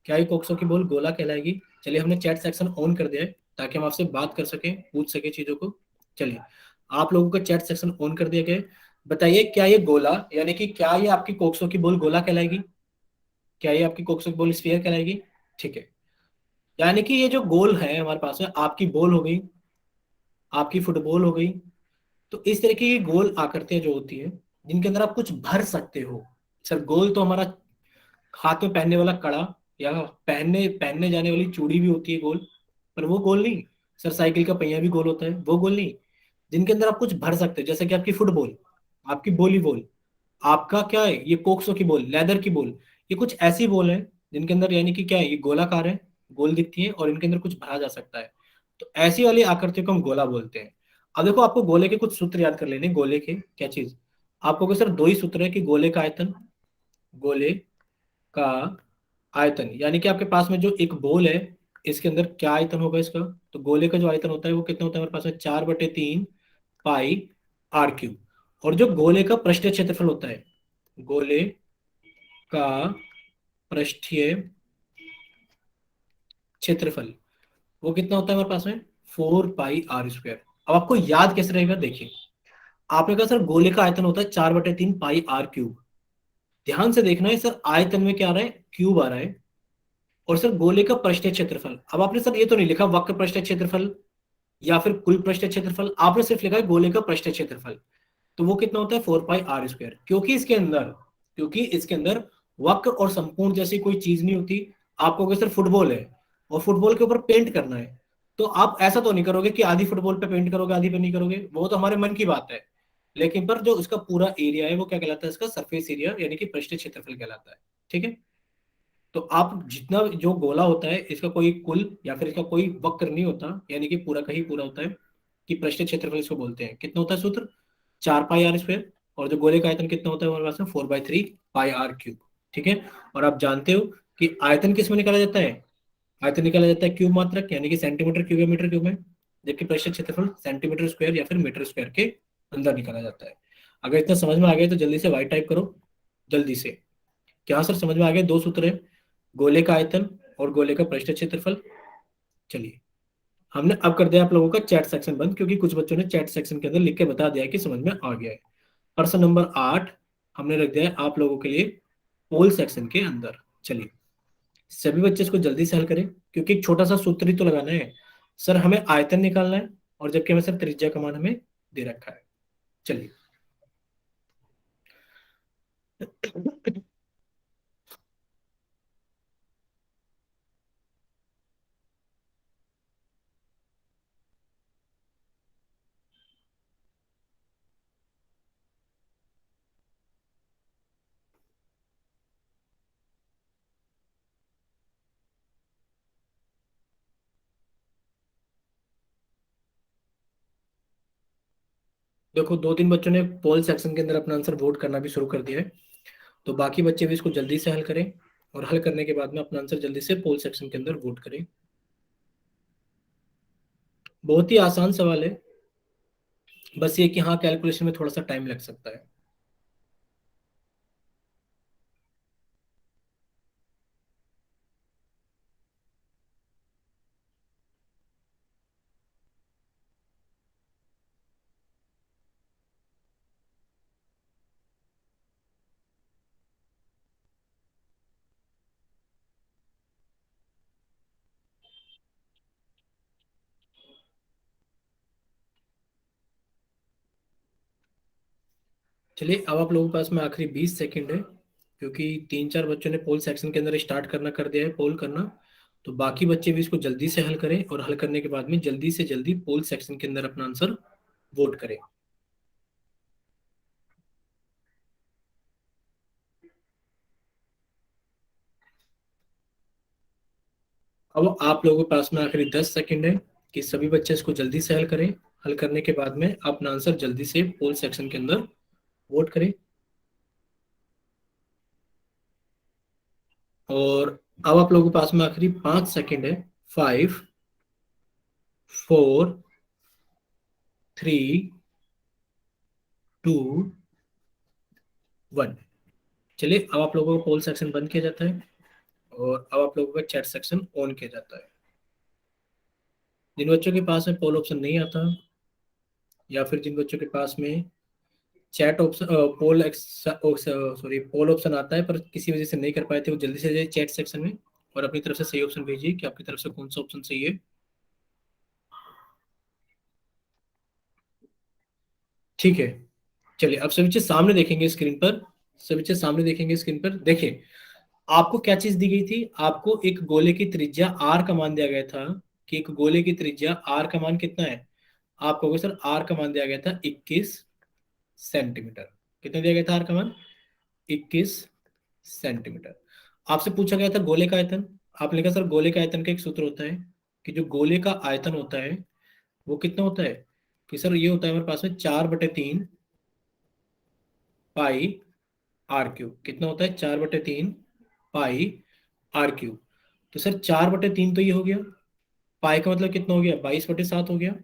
क्या ये कोक्सो की बॉल गोला कहलाएगी। चलिए, हमने चैट सेक्शन ऑन कर दिया है, ताकि हम आपसे बात कर सकें, पूछ सके चीजों को। चलिए, आप लोगों का चैट सेक्शन ऑन कर दिया गया है। बताइए, क्या ये गोला, यानी कि क्या ये आपकी कोक्सो की बॉल गोला कहलाएगी, क्या ये आपकी कोक्सो की बॉल स्फीयर कहलाएगी। ठीक है, यानी कि ये जो गोल है हमारे पास में, आपकी बॉल हो गई, आपकी फुटबॉल हो गई। तो इस तरह की गोल आकृतियां जो होती है, जिनके अंदर आप कुछ भर सकते हो। सर गोल तो हमारा हाथ में पहनने वाला कड़ा, या पहनने पहनने जाने वाली चूड़ी भी होती है गोल, पर वो गोल नहीं। सर साइकिल का पहिया भी गोल होता है, वो गोल नहीं। जिनके अंदर आप कुछ भर सकते हो, जैसे कि आपकी फुटबॉल, आपकी वॉलीबॉल, आपका क्या है ये कोक्सो की बॉल, लेदर की बॉल, ये कुछ ऐसी बॉल है जिनके अंदर यानी कि क्या है, ये गोलाकार है, गोल दिखती है और इनके अंदर कुछ भरा जा सकता है। तो ऐसी वाली आकृति को हम गोला बोलते हैं। अब देखो, आपको गोले के कुछ सूत्र याद कर लेने। गोले के क्या चीज, आपको को सर दो ही सूत्र है कि गोले का आयतन, गोले का आयतन, यानी कि आपके पास में जो एक बोल है, इसके अंदर क्या आयतन होगा इसका। तो गोले का जो आयतन होता है वो कितना होता है हमारे पास में, 4/3 पाई आर क्यूब। और जो गोले का पृष्ठीय क्षेत्रफल होता है, गोले का पृष्ठीय क्षेत्रफल, वो कितना होता है हमारे पास में, 4 पाई आर स्क्वायर। अब आपको याद कैसे रहेगा, देखिए, आपने कहा सर गोले का आयतन होता है 4/3 पाई आर क्यूब। ध्यान से देखना है सर, आयतन में क्या आ रहा है, क्यूब आ रहा है। और सर गोले का पृष्ठीय क्षेत्रफल, अब आपने सर ये तो नहीं लिखा वक्र पृष्ठीय क्षेत्रफल या फिर कुल पृष्ठीय क्षेत्रफल, आपने सिर्फ लिखा है गोले का पृष्ठीय क्षेत्रफल। तो वो कितना होता है, 4 पाई आर स्क्वायर। क्योंकि इसके अंदर वक्र और संपूर्ण जैसी कोई चीज नहीं होती। आपको अगर सिर्फ फुटबॉल है और फुटबॉल के ऊपर पेंट करना है, तो आप ऐसा तो नहीं करोगे कि आधी फुटबॉल पे पेंट करोगे आधी पे नहीं करोगे, वो तो हमारे मन की बात है। लेकिन पर जो उसका पूरा एरिया है वो क्या कहलाता है, इसका सरफेस एरिया यानी कि पृष्ठीय क्षेत्रफल कहलाता है। ठीक है। तो आप जितना जो गोला होता है, इसका कोई कुल या फिर इसका कोई वक्र नहीं होता, यानी कि पूरा का ही पूरा होता है, कि पृष्ठीय क्षेत्रफल इसको बोलते हैं। कितना होता है सूत्र, 4 पाई आर स्क्वायर। और जो गोले का आयतन कितना होता है हमारे पास में, 4/3 पाई आर क्यूब। ठीक है। और आप जानते हो कि आयतन किस में निकाला जाता है, आयतन निकाला जाता है क्यूब मात्रक यानी कि सेंटीमीटर क्यूब या मीटर क्यूब में। जबकि पृष्ठीय क्षेत्रफल सेंटीमीटर स्क्वायर या फिर मीटर स्क्वायर के अंदर निकाला जाता है। अगर इतना समझ में आ गया तो जल्दी से वाई टाइप करो, जल्दी से। क्या सर समझ में आ गया, दो सूत्र है, गोले का आयतन और गोले का पृष्ठीय क्षेत्रफल। चलिए, हमने अब कर दिया आप लोगों का चैट सेक्शन बंद, क्योंकि कुछ बच्चों ने चैट सेक्शन के अंदर लिख के बता दिया है कि समझ में आ गया है। प्रश्न नंबर 8 हमने रख दिया है आप लोगों के लिए पोल सेक्शन के अंदर। चलिए, सभी बच्चे इसको जल्दी से हल करें, क्योंकि एक छोटा सा सूत्र ही तो लगाना है। सर हमें आयतन निकालना है, और जबकि हमें सर त्रिज्या का मान हमें दे रखा है। चलिए, देखो, दो तीन बच्चों ने पोल सेक्शन के अंदर अपना आंसर वोट करना भी शुरू कर दिया है। तो बाकी बच्चे भी इसको जल्दी से हल करें, और हल करने के बाद में अपना आंसर जल्दी से पोल सेक्शन के अंदर वोट करें। बहुत ही आसान सवाल है, बस ये कि हाँ, कैलकुलेशन में थोड़ा सा टाइम लग सकता है। चलिए, अब आप लोगों के पास में आखिरी 20 सेकंड है, क्योंकि तीन चार बच्चों ने पोल सेक्शन के अंदर स्टार्ट करना कर दिया है, पोल करना। तो बाकी बच्चे भी इसको जल्दी से हल करें, और हल करने के बाद में जल्दी से जल्दी पोल सेक्शन के अंदर अपना आंसर वोट करें। अब आप लोगों के पास में आखिरी 10 सेकंड है, कि सभी बच्चे इसको जल्दी से हल करें। हल करने के बाद में अपना आंसर जल्दी से पोल सेक्शन के अंदर वोट करें। और अब आप लोगों के पास में आखिरी 5 सेकंड है। 5, 4, 3, 2, 1। चलिए, अब आप लोगों का पोल सेक्शन बंद किया जाता है, और अब आप लोगों का चैट सेक्शन ऑन किया जाता है। जिन बच्चों के पास में पोल ऑप्शन नहीं आता, या फिर जिन बच्चों के पास में चैट ऑप्शन पोल ऑप्शन आता है पर किसी वजह से नहीं कर पाए थे, वो जल्दी से जाइए चैट सेक्शन में और अपनी तरफ से सही ऑप्शन भेजिए कि आपकी तरफ से कौन सा ऑप्शन सही है। ठीक है। चलिए, अब सभी चीज सामने देखेंगे स्क्रीन पर। सभी चीज सामने देखेंगे स्क्रीन पर, देखिए, आपको क्या चीज दी गई थी, आपको एक गोले की त्रिज्या आर का मान दिया गया था, कि एक गोले की त्रिज्या आर का मान कितना है। आप कहोगे सर आर का मान दिया गया था 21 सेंटीमीटर। कितना दिया गया था आर का मान, 21 सेंटीमीटर। आपसे पूछा गया था गोले का आयतन, आपने कहा सर गोले का आयतन का एक सूत्र होता है कि जो गोले का आयतन होता है वो कितना होता है, कि सर ये होता है हमारे पास में 4/3 पाई आर क्यूब। कितना होता है, 4/3 पाई आर क्यूब। तो सर 4/3 तो ये हो गया, पाई का मतलब कितना हो गया, 22/7 हो गया।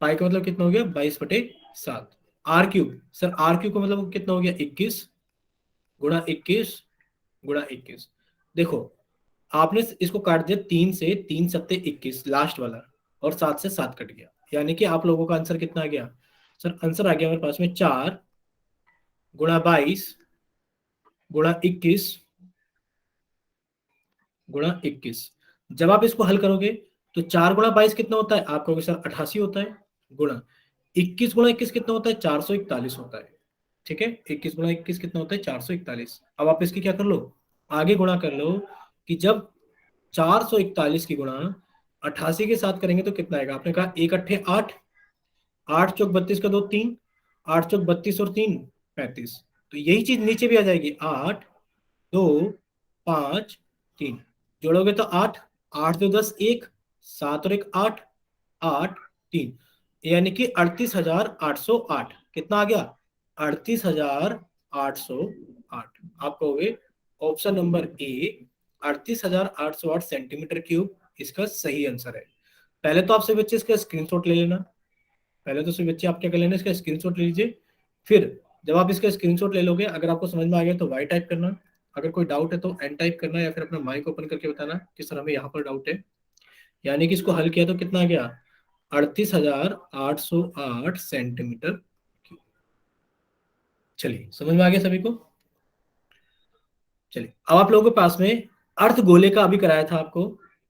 पाई का मतलब कितना हो गया, 22/7। R cube, sir R cube का मतलब कितना हो गया, 21 × 21 × 21। देखो आपने इसको काट दिया, 3 से 3 सत्ते 21 लास्ट वाला, और 7 से 7 कट गया, यानी कि आप लोगों का आंसर कितना आ गया, सर आंसर आ गया हमारे पास में 4 × 22 × 21 जब आप इसको हल करोगे तो 4 × 22 कितना होता है, आप कहोगे सर 88 होता है, गुणा 21 × 21 कितना होता है, 441 होता है। ठीक है, 21 × 21 कितना होता है, 441। अब आप इसकी क्या कर लो, आगे गुणा कर लो, कि जब 441 की गुणा 88 के साथ करेंगे तो कितना आएगा, आपने कहा 1 × 8 = 8, 8 × 4 = 32 का 2 3, 8 × 4 = 32 और 3 35। तो यही चीज नीचे भी आ जाएगी, 8 2 5 3, जोड़ोगे तो 8, 8 2 10 1, 7 और 1 8, 8 3, यानी कि 38,808। कितना आ गया, 38,808। आप कहोगे option number A 38,808 centimetre cube इसका सही आंसर है। पहले तो आपसे बच्चे इसका स्क्रीनशॉट ले लेना, पहले तो सभी बच्चे आप क्या कर लेना, इसका स्क्रीनशॉट ले लीजिए। फिर जब आप इसका स्क्रीनशॉट ले लोगे, अगर आपको समझ में आ गया तो वाई टाइप करना, अगर कोई डाउट है तो एन टाइप करना, या फिर अपना माइक ओपन करके बताना कि सर हमें यहाँ पर डाउट है। यानी कि इसको हल किया तो कितना आ गया, 38,808 सेंटीमीटर। चलिए समझ में आ गया सभी को। चलिए अब आप लोगों के पास में अर्ध गोले का अभी कराया था आपको।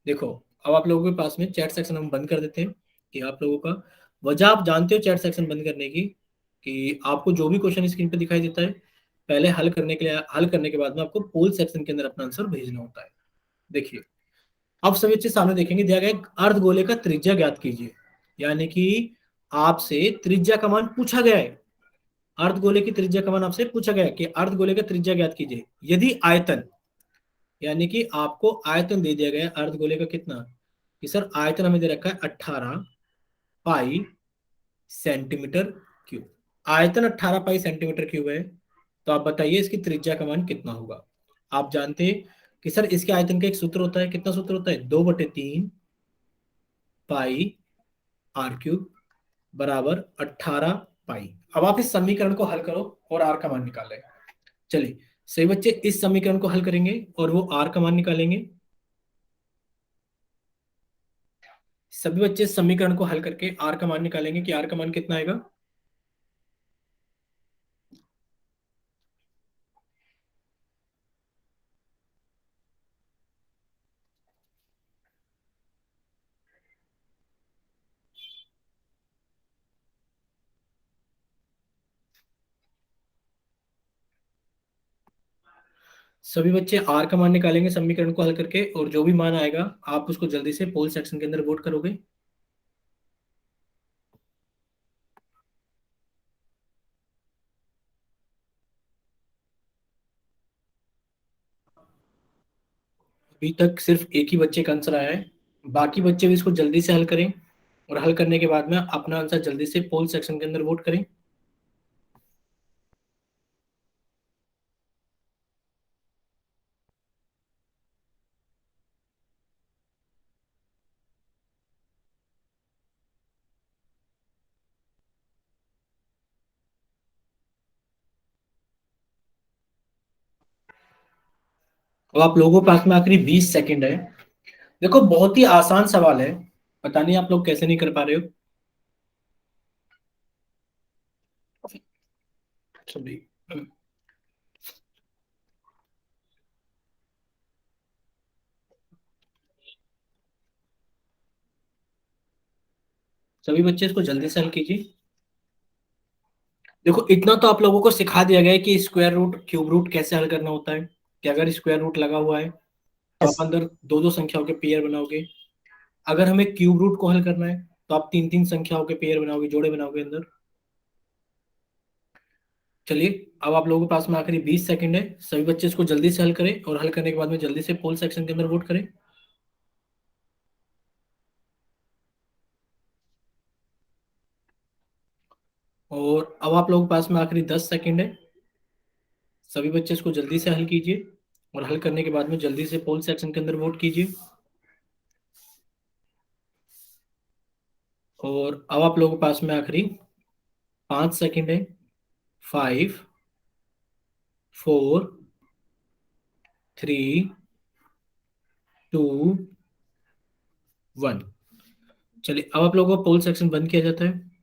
देखो अब आप लोगों के पास में चैट सेक्शन हम बंद कर देते हैं, कि आप लोगों का वजह आप जानते हो चैट सेक्शन बंद करने की, कि आपको जो भी क्वेश्चन स्क्रीन पे दिखाई देता है पहले हल करने के लिए, हल करने के बाद में आपको पोल सेक्शन के अंदर अपना आंसर भेजना होता है। देखिए अब सभी चीज सामने देखेंगे, दिया गया अर्ध गोले का त्रिज्या ज्ञात कीजिए, यानी कि आपसे त्रिज्या का मान पूछा गया है। अर्धगोले की त्रिज्या का मान आपसे पूछा गया कि अर्धगोले का त्रिज्या ज्ञात कीजिए, यदि आयतन, यानी कि आपको आयतन दे दिया गया अर्धगोले का कितना, कि सर आयतन हमें दे रखा है 18 पाई सेंटीमीटर क्यूब। आयतन 18 पाई सेंटीमीटर क्यूब है, तो आप बताइए इसकी त्रिज्या का मान कितना होगा। आप जानते हैं कि सर इसके आयतन का एक सूत्र होता है, कितना सूत्र होता है, 2/3 पाई आर क्यूब बराबर 18 पाई। अब आप इस समीकरण को हल करो और आर का मान निकालें। चलिए सही बच्चे इस समीकरण को हल करेंगे और वो आर का मान निकालेंगे। सभी बच्चे इस समीकरण को हल करके आर का मान निकालेंगे कि आर का मान कितना आएगा। सभी बच्चे आर का मान निकालेंगे समीकरण को हल करके, और जो भी मान आएगा आप उसको जल्दी से पोल सेक्शन के अंदर वोट करोगे। अभी तक सिर्फ एक ही बच्चे का आंसर आया है, बाकी बच्चे भी इसको जल्दी से हल करें, और हल करने के बाद में अपना आंसर जल्दी से पोल सेक्शन के अंदर वोट करें। अब आप लोगों के पास में आखिरी 20 सेकंड है। देखो बहुत ही आसान सवाल है, पता नहीं आप लोग कैसे नहीं कर पा रहे हो। सभी सभी बच्चे इसको जल्दी से हल कीजिए। देखो इतना तो आप लोगों को सिखा दिया गया है कि स्क्वायर रूट क्यूब रूट कैसे हल करना होता है, कि अगर स्क्वायर रूट लगा हुआ है तो आप अंदर दो दो संख्याओं के पेयर बनाओगे, अगर हमें क्यूब रूट को हल करना है तो आप तीन तीन संख्याओं के पेयर बनाओगे, जोड़े बनाओगे अंदर। चलिए, अब आप लोगों के पास में आखिरी 20 सेकंड है। सभी बच्चे इसको जल्दी से हल करें और हल करने के बाद में जल्दी से पोल सेक्शन के अंदर वोट करें। और अब आप लोगों के पास में आखिरी 10 सेकंड है। सभी बच्चे इसको जल्दी से हल कीजिए और हल करने के बाद में जल्दी से पोल सेक्शन के अंदर वोट कीजिए। और अब आप लोगों के पास में आखिरी 5 सेकंड है। 5, 4, 3, 2, 1। चलिए, अब आप लोगों का पोल सेक्शन बंद किया जाता है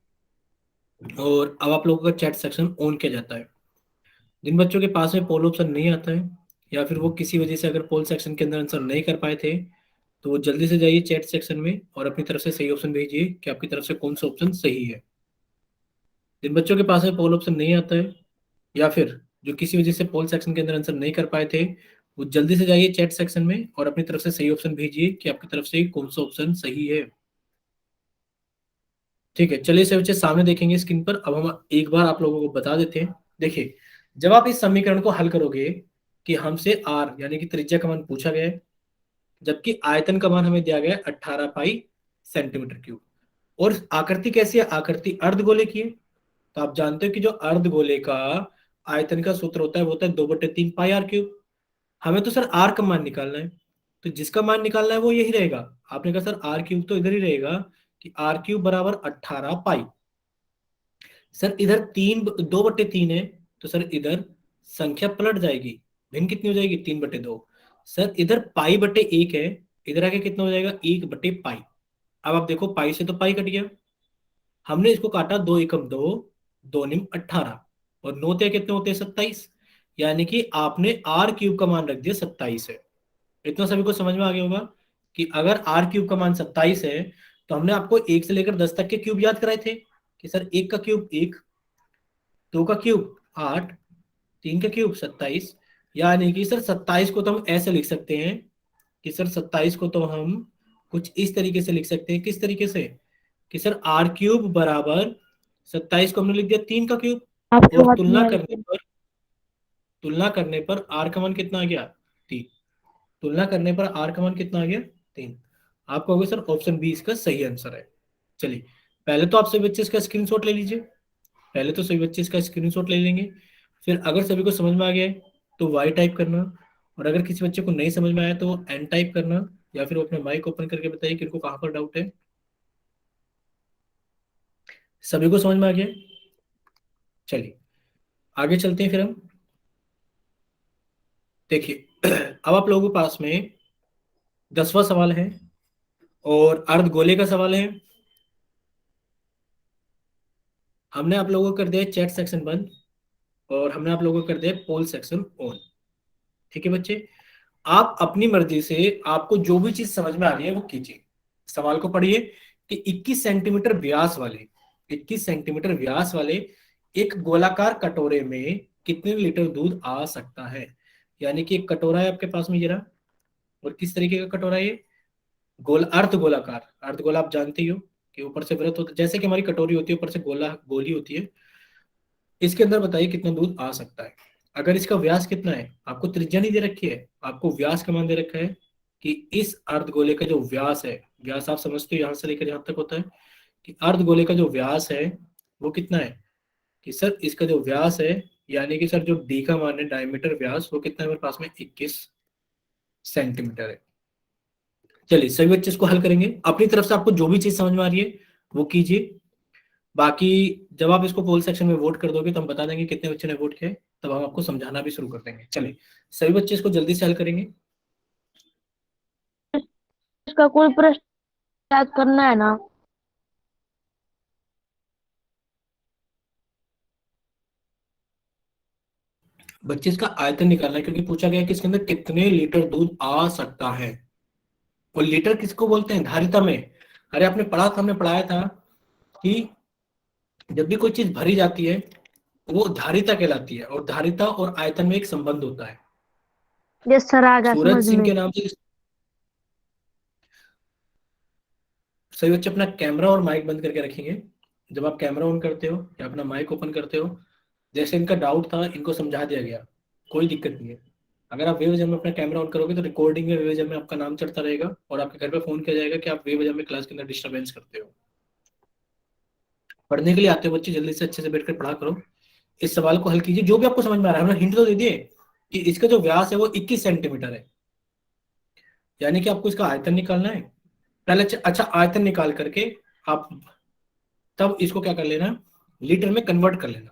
और अब आप लोगों का चैट सेक्शन ऑन किया जाता है। जिन बच्चों के पास में पोल ऑप्शन नहीं आता है, या फिर वो किसी वजह से अगर पोल सेक्शन के अंदर आंसर नहीं कर पाए थे, तो वो जल्दी से जाइए चैट सेक्शन में और अपनी तरफ से सही ऑप्शन भेजिए कि आपकी तरफ से कौन सा ऑप्शन सही है। जिन बच्चों के पास में पोल ऑप्शन नहीं आता है, या फिर जो किसी वजह से पोल सेक्शन के अंदर आंसर नहीं कर पाए थे, वो जल्दी से जाइए चैट सेक्शन में और अपनी तरफ से सही ऑप्शन भेजिए कि आपकी तरफ से कौन सा ऑप्शन सही है। ठीक है, चलिए इसे बच्चे सामने देखेंगे स्क्रीन पर। अब हम एक बार आप लोगों को बता देते हैं। देखिए, जब आप इस समीकरण को हल करोगे कि हमसे आर यानी कि त्रिज्या का मान पूछा गया है, जबकि आयतन का मान हमें दिया गया है 18 पाई सेंटीमीटर क्यूब, और आकृति कैसी है, आकृति अर्धगोले की है। तो आप जानते हो कि जो अर्धगोले का आयतन का सूत्र होता है वो होता है 2/3 पाई आर क्यूब। हमें तो सर आर का मान निकालना है, तो जिसका मान निकालना है वो यही रहेगा। आपने कहा सर आर क्यूब तो इधर ही रहेगा, कि आर क्यूब बराबर 18 पाई। सर इधर 2/3 है, तो सर इधर संख्या पलट जाएगी। भिन्न कितनी हो जाएगी, 3/2। सर इधर पाई/1 है, इधर आके कितना हो जाएगा, 1/पाई। अब आप देखो, पाई से तो पाई कट गया। हमने इसको काटा, 2 एकम 2, 2 निम 18, और 9 कितने होते हैं, 27। यानी कि आपने आर क्यूब का मान रख दिया 27 है। इतना सभी को समझ में आ गया होगा कि अगर आर क्यूब का मान 27 है, तो हमने आपको 1 से लेकर 10 तक के क्यूब याद कराए थे कि सर 1 का क्यूब 1, 2 का क्यूब 8, 3 का क्यूब 27। यानी कि सर 27 को तो हम ऐसे लिख सकते हैं कि सर 27 को तो हम कुछ इस तरीके से लिख सकते हैं। किस तरीके से, कि सर आर क्यूब बराबर 27 को हमने लिख दिया 3 का क्यूब, आपकी और बात नहीं आ रही। तुलना करने पर आर का मान कितना आ गया, 3। तुलना करने पर आर का मान कितना आ गया, 3। आप कहोगे सर ऑप्शन बी इसका सही आंसर है। चलिए, पहले तो आप सभी बच्चे इसका स्क्रीनशॉट ले लीजिए। पहले तो सभी बच्चे इसका स्क्रीनशॉट ले लेंगे। फिर अगर सभी को समझ में आ गया है तो वाई टाइप करना, और अगर किसी बच्चे को नहीं समझ में आया तो एन टाइप करना, या फिर वो अपने माइक ओपन करके बताइए कि उनको कहाँ पर डाउट है। सभी को समझ में आ गया है? चलिए, आगे चलते हैं फिर हम। देखिए, अब आप लोगों के पास में 10वां सवाल है और अर्धगोले का सवाल है। हमने आप लोगों को कर दिया चैट सेक्शन बंद, और हमने आप लोगों को कर दिया पोल सेक्शन ऑन। ठीक है बच्चे, आप अपनी मर्जी से आपको जो भी चीज समझ में आ रही है वो कीजिए। सवाल को पढ़िए कि 21 सेंटीमीटर व्यास वाले 21 सेंटीमीटर व्यास वाले एक गोलाकार कटोरे में कितने लीटर दूध आ सकता है। यानी कि एक कटोरा है आपके पास में ये रहा, और किस तरीके का कटोरा है ये, अर्ध गोलाकार। अर्ध गोला आप जानते ही हो कि ऊपर से वृत्त होता है, जैसे कि हमारी कटोरी होती है ऊपर से गोला गोली होती है। इसके अंदर बताइए कितना दूध आ सकता है। अगर इसका व्यास कितना है, आपको त्रिज्या नहीं दे रखी है, आपको व्यास का मान दे रखा है कि इस अर्धगोले का जो व्यास है, व्यास आप समझते हो यहां से लेकर यहां तक होता है, कि अर्धगोले का जो व्यास है वो कितना है, कि सर इसका जो व्यास है, यानी कि सर जो डी का मान है, डायमीटर व्यास, वो कितना है मेरे पास में, 21 सेंटीमीटर है। चलिए, सभी बच्चे इसको हल करेंगे। अपनी तरफ से आपको जो भी चीज समझ में आ रही है वो कीजिए। बाकी जब आप इसको पोल सेक्शन में वोट कर दोगे तो हम बता देंगे कितने बच्चे ने वोट किया, तब हम आपको समझाना भी शुरू कर देंगे। चलिए, सभी बच्चे इसको जल्दी से हल करेंगे। इसका कोई प्रश्न याद करना है ना। बच्चे इसका आयतन निकालना है, क्योंकि पूछा गया है कि इसके अंदर कितने लीटर दूध आ सकता है। और लीटर किसको बोलते हैं, धारिता में। अरे आपने पढ़ा था, हमने पढ़ाया था कि जब भी कोई चीज भरी जाती है वो धारिता कहलाती है, और धारिता और आयतन में एक संबंध होता है। ये सर आ गया सूरज समझ सिंह में। के नाम से। सभी बच्चे अपना कैमरा और माइक बंद करके रखेंगे। जब आप कैमरा ऑन करते हो या अपना माइक ओपन करते हो, जैसे इनका डाउट था इनको समझा दिया गया, कोई दिक्कत नहीं है। अगर आप वेब जैम में अपना कैमरा ऑन करोगे तो रिकॉर्डिंग में वेब जैम में आपका नाम चढ़ता रहेगा और आपके घर पे फोन किया जाएगा कि आप वेब जैम में क्लास के अंदर डिस्टर्बेंस करते हो। पढ़ने के लिए आते हो बच्चे, जल्दी से अच्छे से बैठकर पढ़ा करो। इस सवाल को हल कीजिए, जो भी आपको समझ में आ रहा है। हमने हिंट तो दे दिए कि इसका जो व्यास है वो 21 सेंटीमीटर है, यानी कि आपको इसका आयतन निकालना है पहले। अच्छा, आयतन निकाल करके आप तब इसको क्या कर लेना, लीटर में कन्वर्ट कर लेना।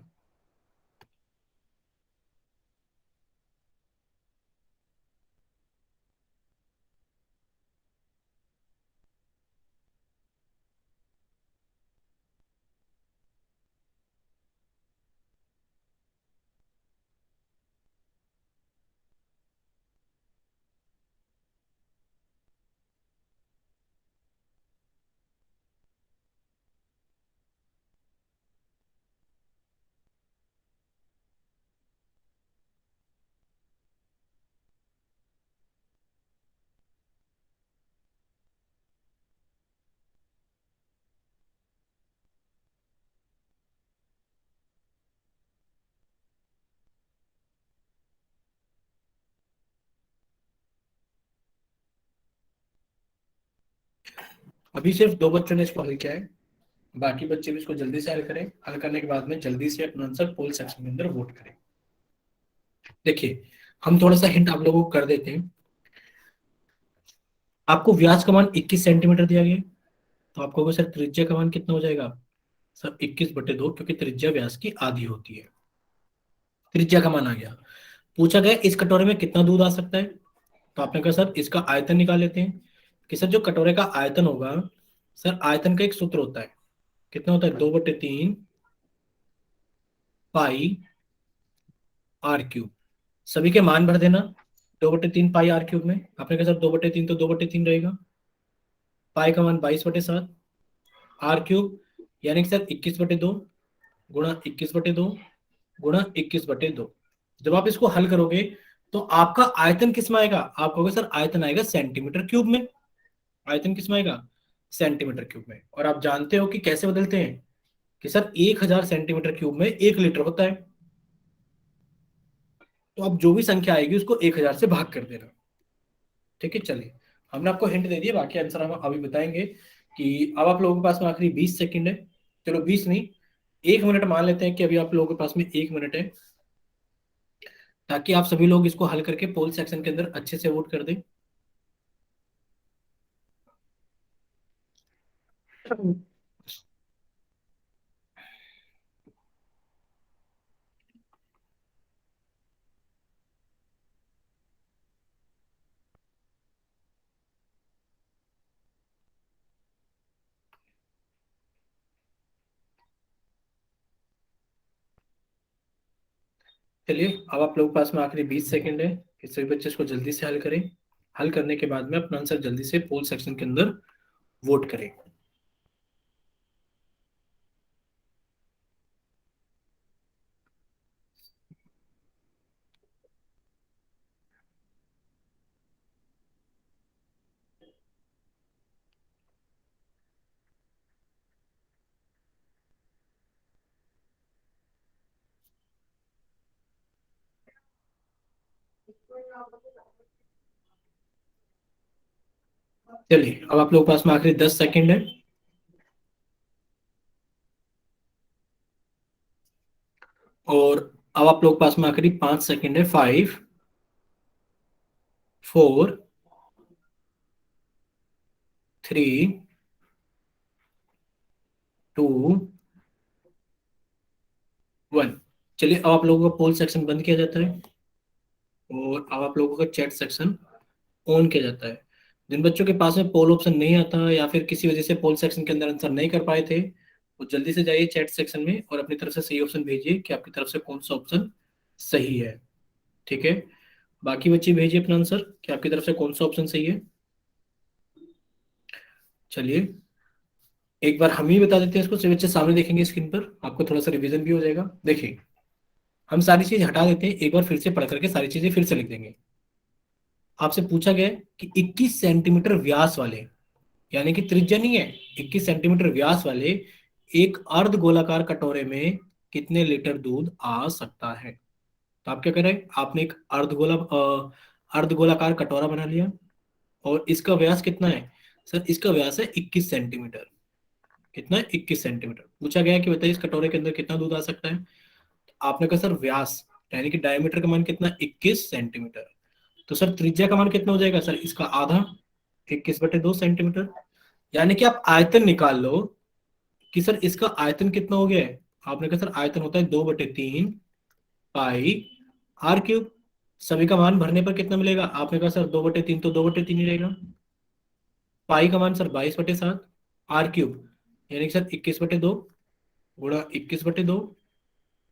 अभी सिर्फ 2 बच्चों ने इसको हल किया है, बाकी बच्चे भी इसको जल्दी से हल करें। हल करने के बाद में जल्दी से अपना आंसर पोल सेक्शन के अंदर वोट करें। देखिए, हम थोड़ा सा हिंट आप लोगों को कर देते हैं। आपको व्यास का मान 21 सेंटीमीटर दिया गया, तो आपको सर त्रिज्या का मान कितना हो जाएगा? सर 21/2, क्योंकि त्रिज्या व्यास की आधी होती है। त्रिज्या का मान आ गया। पूछा गया इस कटोरे में कितना दूध आ सकता है, तो आपने कहा सर इसका आयतन निकाल लेते हैं। कि सर जो कटोरे का आयतन होगा, सर आयतन का एक सूत्र होता है, कितना होता है? 2/3 पाई आर क्यूब। सभी के मान भर देना 2/3 पाई आर क्यूब में। आपने कहा सर 2/3 तो 2/3 रहेगा। पाई का मान 22/7, आर क्यूब यानी कि सर 21/2 गुणा 21/2 गुणा 21/2। जब आप इसको हल करोगे तो आपका आयतन किस में आएगा? आप कहोगे सर आयतन आएगा सेंटीमीटर क्यूब में। आयतन किस में आएगा? सेंटीमीटर क्यूब में। और आप जानते हो कि कैसे बदलते हैं, कि सर 1000 सेंटीमीटर क्यूब में 1 लीटर होता है। तो अब जो भी संख्या आएगी उसको 1000 से भाग कर देना। ठीक है, चलिए, हमने आपको हिंट दे दिया, बाकी आंसर हम अभी बताएंगे। कि अब आप लोगों के पास में आखिरी 20 सेकंड है। चलो 20 नहीं, 1 मिनट मान लेते हैं कि अभी आप लोगों के पास में 1 मिनट है, ताकि आप सभी लोग इसको हल करके पोल सेक्शन के अंदर अच्छे से वोट कर दें। चलिए, अब आप लोगों के पास में आखिरी 20 सेकंड है कि सभी बच्चे इसको जल्दी से हल करें। हल करने के बाद में अपना आंसर जल्दी से पोल सेक्शन के अंदर वोट करें। चलिए, अब आप लोगों के पास में आखिरी 10 सेकंड है। और अब आप लोगों के पास में आखिरी 5 सेकंड है। 5, 4, 3, 2, 1। चलिए, अब आप लोगों का पोल सेक्शन बंद किया जाता है और अब आप लोगों का चैट सेक्शन ऑन किया जाता है। जिन बच्चों के पास में पोल ऑप्शन नहीं आता या फिर किसी वजह से पोल सेक्शन के अंदर आंसर नहीं कर पाए थे, वो जल्दी से जाइए चैट सेक्शन में और अपनी तरफ से सही ऑप्शन भेजिए कि आपकी तरफ से कौन सा ऑप्शन सही है। ठीक है, बाकी बच्चे भेजिए अपना आंसर कि आपकी तरफ से कौन सा ऑप्शन सही है। चलिए, एक बार हम ही बता देते हैं इसको, सभी बच्चे सामने देखेंगे स्क्रीन पर, आपको थोड़ा सा रिवीजन भी हो जाएगा। देखिए, हम सारी चीज हटा देते हैं, एक बार फिर से पढ़ करके सारी चीजें फिर से लिख देंगे। आपसे पूछा गया है कि 21 सेंटीमीटर व्यास वाले, यानी कि त्रिज्या नहीं है, 21 सेंटीमीटर व्यास वाले एक अर्ध गोलाकार कटोरे में कितने लीटर दूध आ सकता है। तो आप क्या करें, आपने एक अर्धगोलाकार कटोरा बना लिया, और इसका व्यास कितना है। सर इसका व्यास है 21 सेंटीमीटर। कितना है, 21 सेंटीमीटर। पूछा गया है कि बताइए इस कटोरे के अंदर कितना दूध आ सकता है। आपने कहा सर व्यास यानी कि डायमीटर का मान कितना, 21 सेंटीमीटर। तो सर त्रिज्या का मान कितना हो जाएगा, सर इसका आधा, 21/2 सेंटीमीटर। यानी कि आप आयतन निकाल लो कि सर इसका आयतन कितना हो गया है। आपने कहा सर आयतन होता है 2/3 पाई आर क्यूब। सभी का मान भरने पर कितना मिलेगा, आपने कहा सर 2/3 तो 2/3 ही रहेगा। पाई का मान सर 22/7 आर क्यूब, यानी कि सर 21/2 गुणा 21/2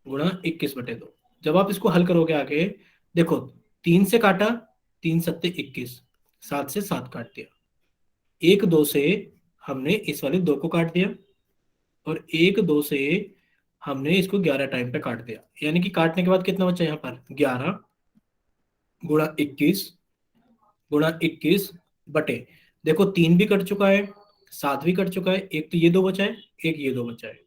गुणा 21/2। जब आप इसको हल करोगे आगे, देखो 3 से काटा, 3 × 7 = 21, 7 से 7 काट दिया, 1 2 से हमने इस वाले 2 को काट दिया, और 1 2 से हमने इसको 11 टाइम पे काट दिया। यानी कि काटने के बाद कितना बचा यहाँ पर, 11 गुणा 21 बटे, देखो 3 भी कट चुका है, 7 भी कट चुका है, एक तो ये 2 बचा है, एक ये 2 बचा है।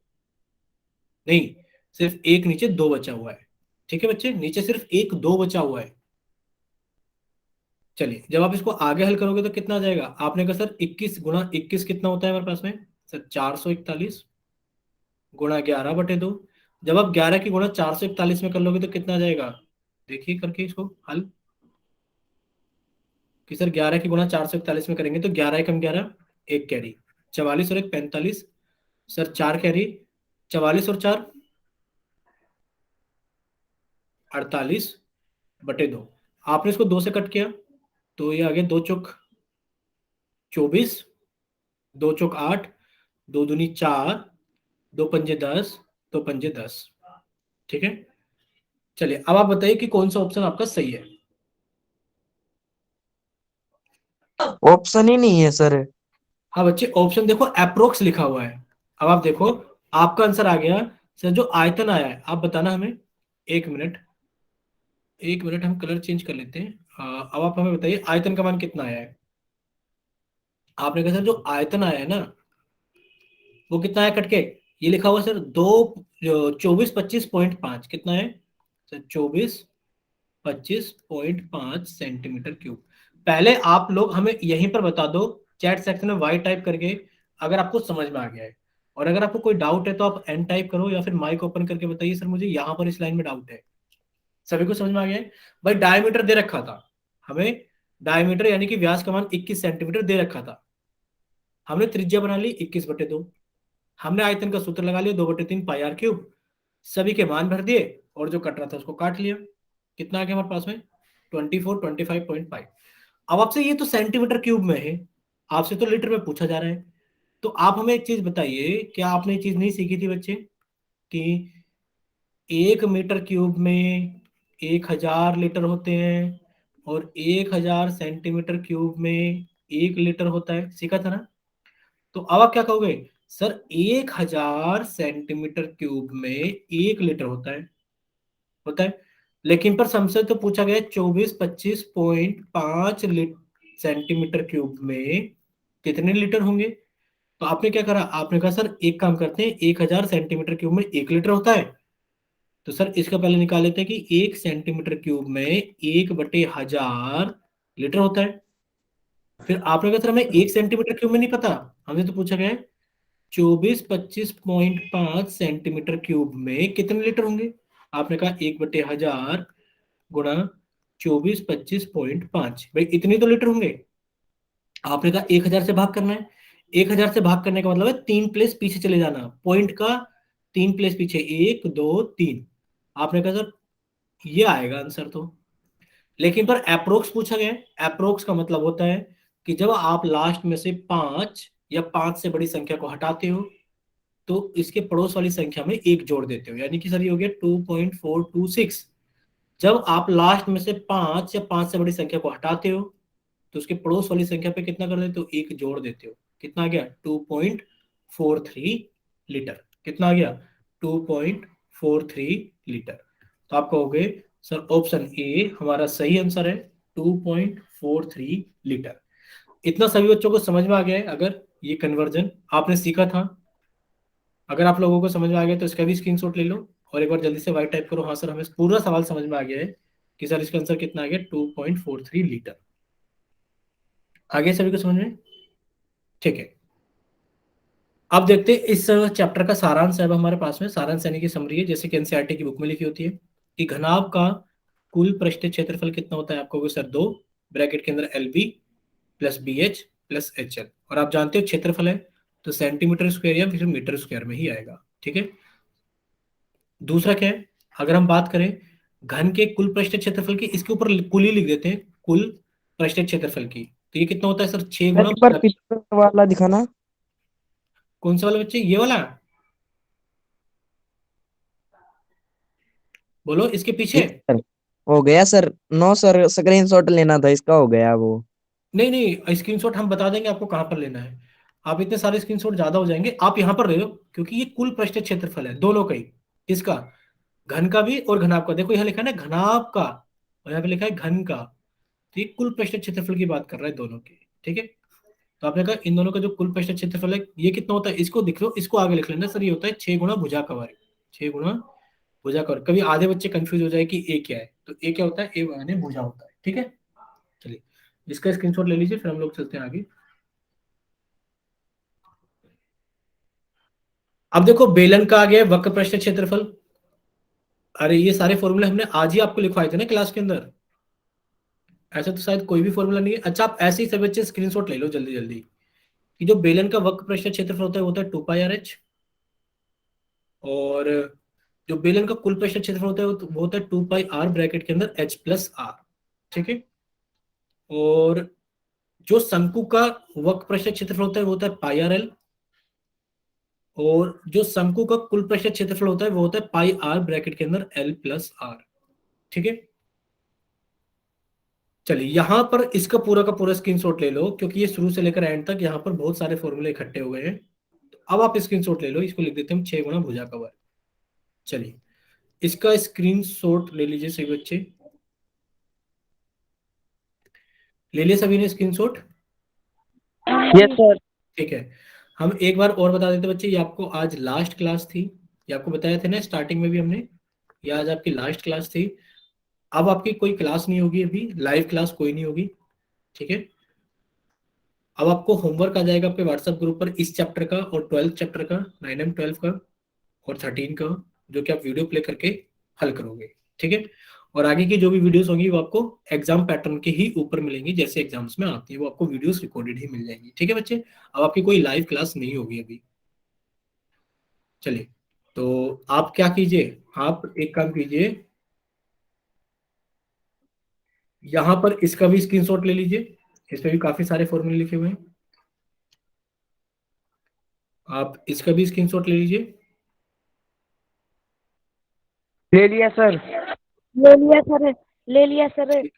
नहीं, सिर्फ एक नीचे 2 बचा हुआ है। ठीक है बच्चे, नीचे सिर्फ 1 2 बचा हुआ है। चलिए जब आप इसको आगे हल करोगे तो कितना आ जाएगा, आपने कहा सर 21 × 21 कितना होता है हमारे पास में, सर 441 गुणा 11/2। जब आप 11 की गुणा 441 में कर लोगे तो कितना आ जाएगा, देखिए करके इसको हल, कि सर 11 की गुणा 441 में करेंगे तो 11 × 11 एक कैरी, 44 और 1 45, सर 4 कैरी, 44 और 4 48/2। आपने इसको 2 से कट किया तो ये आ गया 2 × 4 = 24, 2 × 8, 2 दूनी 4, 2 पंजे 10, 2 पंजे 10। ठीक है, चलिए अब आप बताइए कि कौन सा ऑप्शन आपका सही है। ऑप्शन ही नहीं है सर। हाँ बच्चे, ऑप्शन देखो अप्रोक्स लिखा हुआ है। अब आप देखो, आपका आंसर आ गया। सर जो आयतन आया है आप बताना हमें। 1 मिनट, 1 मिनट, हम कलर चेंज कर लेते हैं। अब आप हमें बताइए आयतन का मान कितना आया है। आपने कहा सर जो आयतन आया है ना, वो कितना है कट के, ये लिखा हुआ है सर 24 25.5 कितना है, सर 24 25.5 सेंटीमीटर क्यूब। पहले आप लोग हमें यहीं पर बता दो, चैट सेक्शन में वाई टाइप करके, अगर आपको समझ में आ गया है। और अगर आपको कोई डाउट है तो आप एन टाइप करो, या फिर माइक ओपन करके बताइए सर मुझे यहाँ पर इस लाइन में डाउट है। सभी को समझ में आ गया है। भाई डायमीटर दे रखा था हमें, डायमीटर यानी कि व्यास का मान 21 सेंटीमीटर दे रखा था। हमने त्रिज्या बना ली 21/2, हमने आयतन का सूत्र लगा लिया 2/3 पाई आर क्यूब, सभी के मान भर दिए, और जो कट रहा था उसको काट लिया। कितना आ गया हमारे पास में, 24 25.5। अब आपसे ये तो सेंटीमीटर क्यूब में है, आपसे तो लीटर में पूछा जा रहा है। तो आप हमें एक चीज बताइए, क्या आपने ये चीज नहीं सीखी थी बच्चे, कि 1 मीटर क्यूब में 1000 लीटर होते हैं, और 1000 सेंटीमीटर क्यूब में 1 लीटर होता है, सीखा था ना। तो अब आप क्या कहोगे, सर 1000 सेंटीमीटर क्यूब में 1 लीटर होता है। लेकिन पर हमसे तो पूछा गया 24 25.5 सेंटीमीटर क्यूब में कितने लीटर होंगे। तो आपने क्या करा, आपने कहा सर एक काम करते हैं, 1000 सेंटीमीटर क्यूब में 1 लीटर होता है, तो सर इसका पहले निकाल लेते हैं कि 1 सेंटीमीटर क्यूब में 1/1000 लीटर होता है। फिर आपने कहा सर हमें 1 सेंटीमीटर क्यूब में नहीं पता, हमसे तो पूछा गया है 24 25.5 सेंटीमीटर क्यूब में कितने लीटर होंगे। आपने कहा 1/1000 गुणा 24 25.5, भाई इतने तो लीटर होंगे। आपने कहा 1000 से भाग करना है, 1000 से भाग करने का मतलब है 3 प्लेस पीछे चले जाना, पॉइंट का 3 प्लेस पीछे, 1 2 3। आपने कहा सर ये आएगा आंसर तो। लेकिन पर अप्रोक्स पूछा गया है, अप्रोक्स का मतलब होता है कि जब आप लास्ट में से 5 या 5 से बड़ी संख्या को हटाते हो, तो इसके पड़ोस वाली संख्या में 1 जोड़ देते हो, यानी कि सर ये हो गया 2.426। जब आप लास्ट में से 5 या 5 से बड़ी संख्या को हटाते हो, तो उसके पड़ोस वाली संख्या पे कितना कर देते हो, 1 जोड़ देते हो। कितना आ गया, 2.43 लीटर। कितना आ गया, 2.43 लीटर। तो आप कहोगे सर ऑप्शन ए हमारा सही आंसर है, 2.43 लीटर। इतना सभी बच्चों को समझ में आ गया है। अगर ये कन्वर्जन आपने सीखा था, अगर आप लोगों को समझ में आ गया तो इसका भी स्क्रीनशॉट ले लो, और एक बार जल्दी से वाई टाइप करो। हाँ सर, हमें पूरा सवाल समझ में आ गया है कि सर इसका आंसर कितना आ गया, 2.43 लीटर। आगे सभी को समझ में? ठीक है, अब देखते हैं इस चैप्टर का सारांश है। अब हमारे पास में सारांश यानी कि समरी है, जैसे कि एनसीईआरटी की बुक में लिखी होती है कि घनाभ का कुल पृष्ठीय क्षेत्रफल कितना होता है। आपको होगा सर 2 ब्रैकेट के अंदर L B plus B H plus H L, और आप जानते हो क्षेत्रफल है तो सेंटीमीटर स्क्वायर या फिर मीटर स्क्वायर में ही आएगा। ठीक है, दूसरा क्या है, अगर हम बात करें घन के कुल पृष्ठीय क्षेत्रफल की, इसके ऊपर कुल ही लिख देते हैं, कुल पृष्ठीय क्षेत्रफल की, तो ये कितना होता है सर, 6 सर गुणा एक बार पिछले वाला दिखाना। कौन सा वाला बच्चे, ये वाला? बोलो इसके ये पीछे। सर हो गया सर। नो सर, स्क्रीनशॉट लेना था इसका, हो गया वो। नहीं नहीं, स्क्रीनशॉट हम बता देंगे आपको कहाँ पर लेना है। आप इतने सारे स्क्रीनशॉट ज्यादा हो जाएंगे, आप यहाँ पर ले लो, क्योंकि ये कुल पृष्ठीय क्षेत्रफल है दोनों का ही, इसका घन का भी और घनाभ का। देखो यहाँ लिखा है ना घनाभ का, और यहाँ पे लिखा है घन का, तो ये कुल पृष्ठीय क्षेत्रफल की बात कर रहा है दोनों की। ठीक है, तो आपने कहा इन दोनों का जो कुल पृष्ठीय क्षेत्रफल है ये कितना होता है, इसको दिख लो, इसको आगे लिख लेना सर, ये होता है 6 गुणा भुजा का वर्ग। 6 गुणा भुजा का वर्ग। कभी आधे बच्चे कंफ्यूज हो जाए कि ए क्या है, तो ए क्या होता है, ए यानी भुजा होता है। ठीक है, चलिए इसका स्क्रीनशॉट ले लीजिए, फिर हम लोग चलते हैं आगे। अब देखो बेलन का आ गया वक्र पृष्ठ क्षेत्रफल। अरे ये सारे फॉर्मूले हमने आज ही आपको लिखवाए थे ना क्लास के अंदर, ऐसा तो शायद कोई भी फॉर्मूला नहीं है। अच्छा, आप ऐसे ही सब बच्चे स्क्रीनशॉट ले लो जल्दी जल्दी, कि जो बेलन का वक्र पृष्ठ क्षेत्रफल होता है वो होता है 2πr h, और जो बेलन का कुल पृष्ठ क्षेत्रफल होता है वो होता है 2πr ब्रैकेट के अंदर h प्लस r। ठीक है, और जो शंकु का वक्र पृष्ठ क्षेत्रफल होता है वो होता है πrl, और जो शंकु का कुल पृष्ठ क्षेत्रफल होता है वो होता है πr ब्रैकेट के अंदर l प्लस r। ठीक है, चलिए यहां पर इसका पूरा का पूरा स्क्रीनशॉट ले लो, क्योंकि ये शुरू से लेकर एंड तक यहाँ पर बहुत सारे फॉर्मूले इकट्ठे हो गए हैं। तो अब आप स्क्रीनशॉट ले लो, इसको लिख देते हैं 6 गुणा भुजा का वर्ग। चलिए इसका स्क्रीनशॉट ले लीजिए सभी बच्चे, ले लिया सभी ने स्क्रीनशॉट? Yes sir. ठीक है, हम एक बार और बता देते बच्चे, ये आपको आज लास्ट क्लास थी, ये आपको बताया था ना स्टार्टिंग में भी हमने, ये आज आपकी लास्ट क्लास थी। अब आपकी कोई क्लास नहीं होगी, अभी लाइव क्लास कोई नहीं होगी। ठीक है, अब आपको होमवर्क आ जाएगा आपके व्हाट्सएप ग्रुप पर इस चैप्टर का और 12th चैप्टर का, 9M 12 का और 13 का, जो कि आप वीडियो प्ले करके हल करोगे। ठीक है, और आगे की जो भी वीडियोस होंगी वो आपको एग्जाम पैटर्न के ही ऊपर मिलेंगी, जैसे एग्जाम्स में आती है वो आपको वीडियोस रिकॉर्डेड ही मिल जाएंगी। ठीक है बच्चे, अब आपकी कोई लाइव क्लास नहीं होगी अभी। चलिए, तो आप क्या कीजिए, आप एक काम कीजिए, यहां पर इसका भी स्क्रीनशॉट ले लीजिए, इसमें भी काफी सारे फॉर्मूले लिखे हुए हैं, आप इसका भी स्क्रीनशॉट ले लीजिए। ले लिया सर। ले लिया सर। ले लिया सर।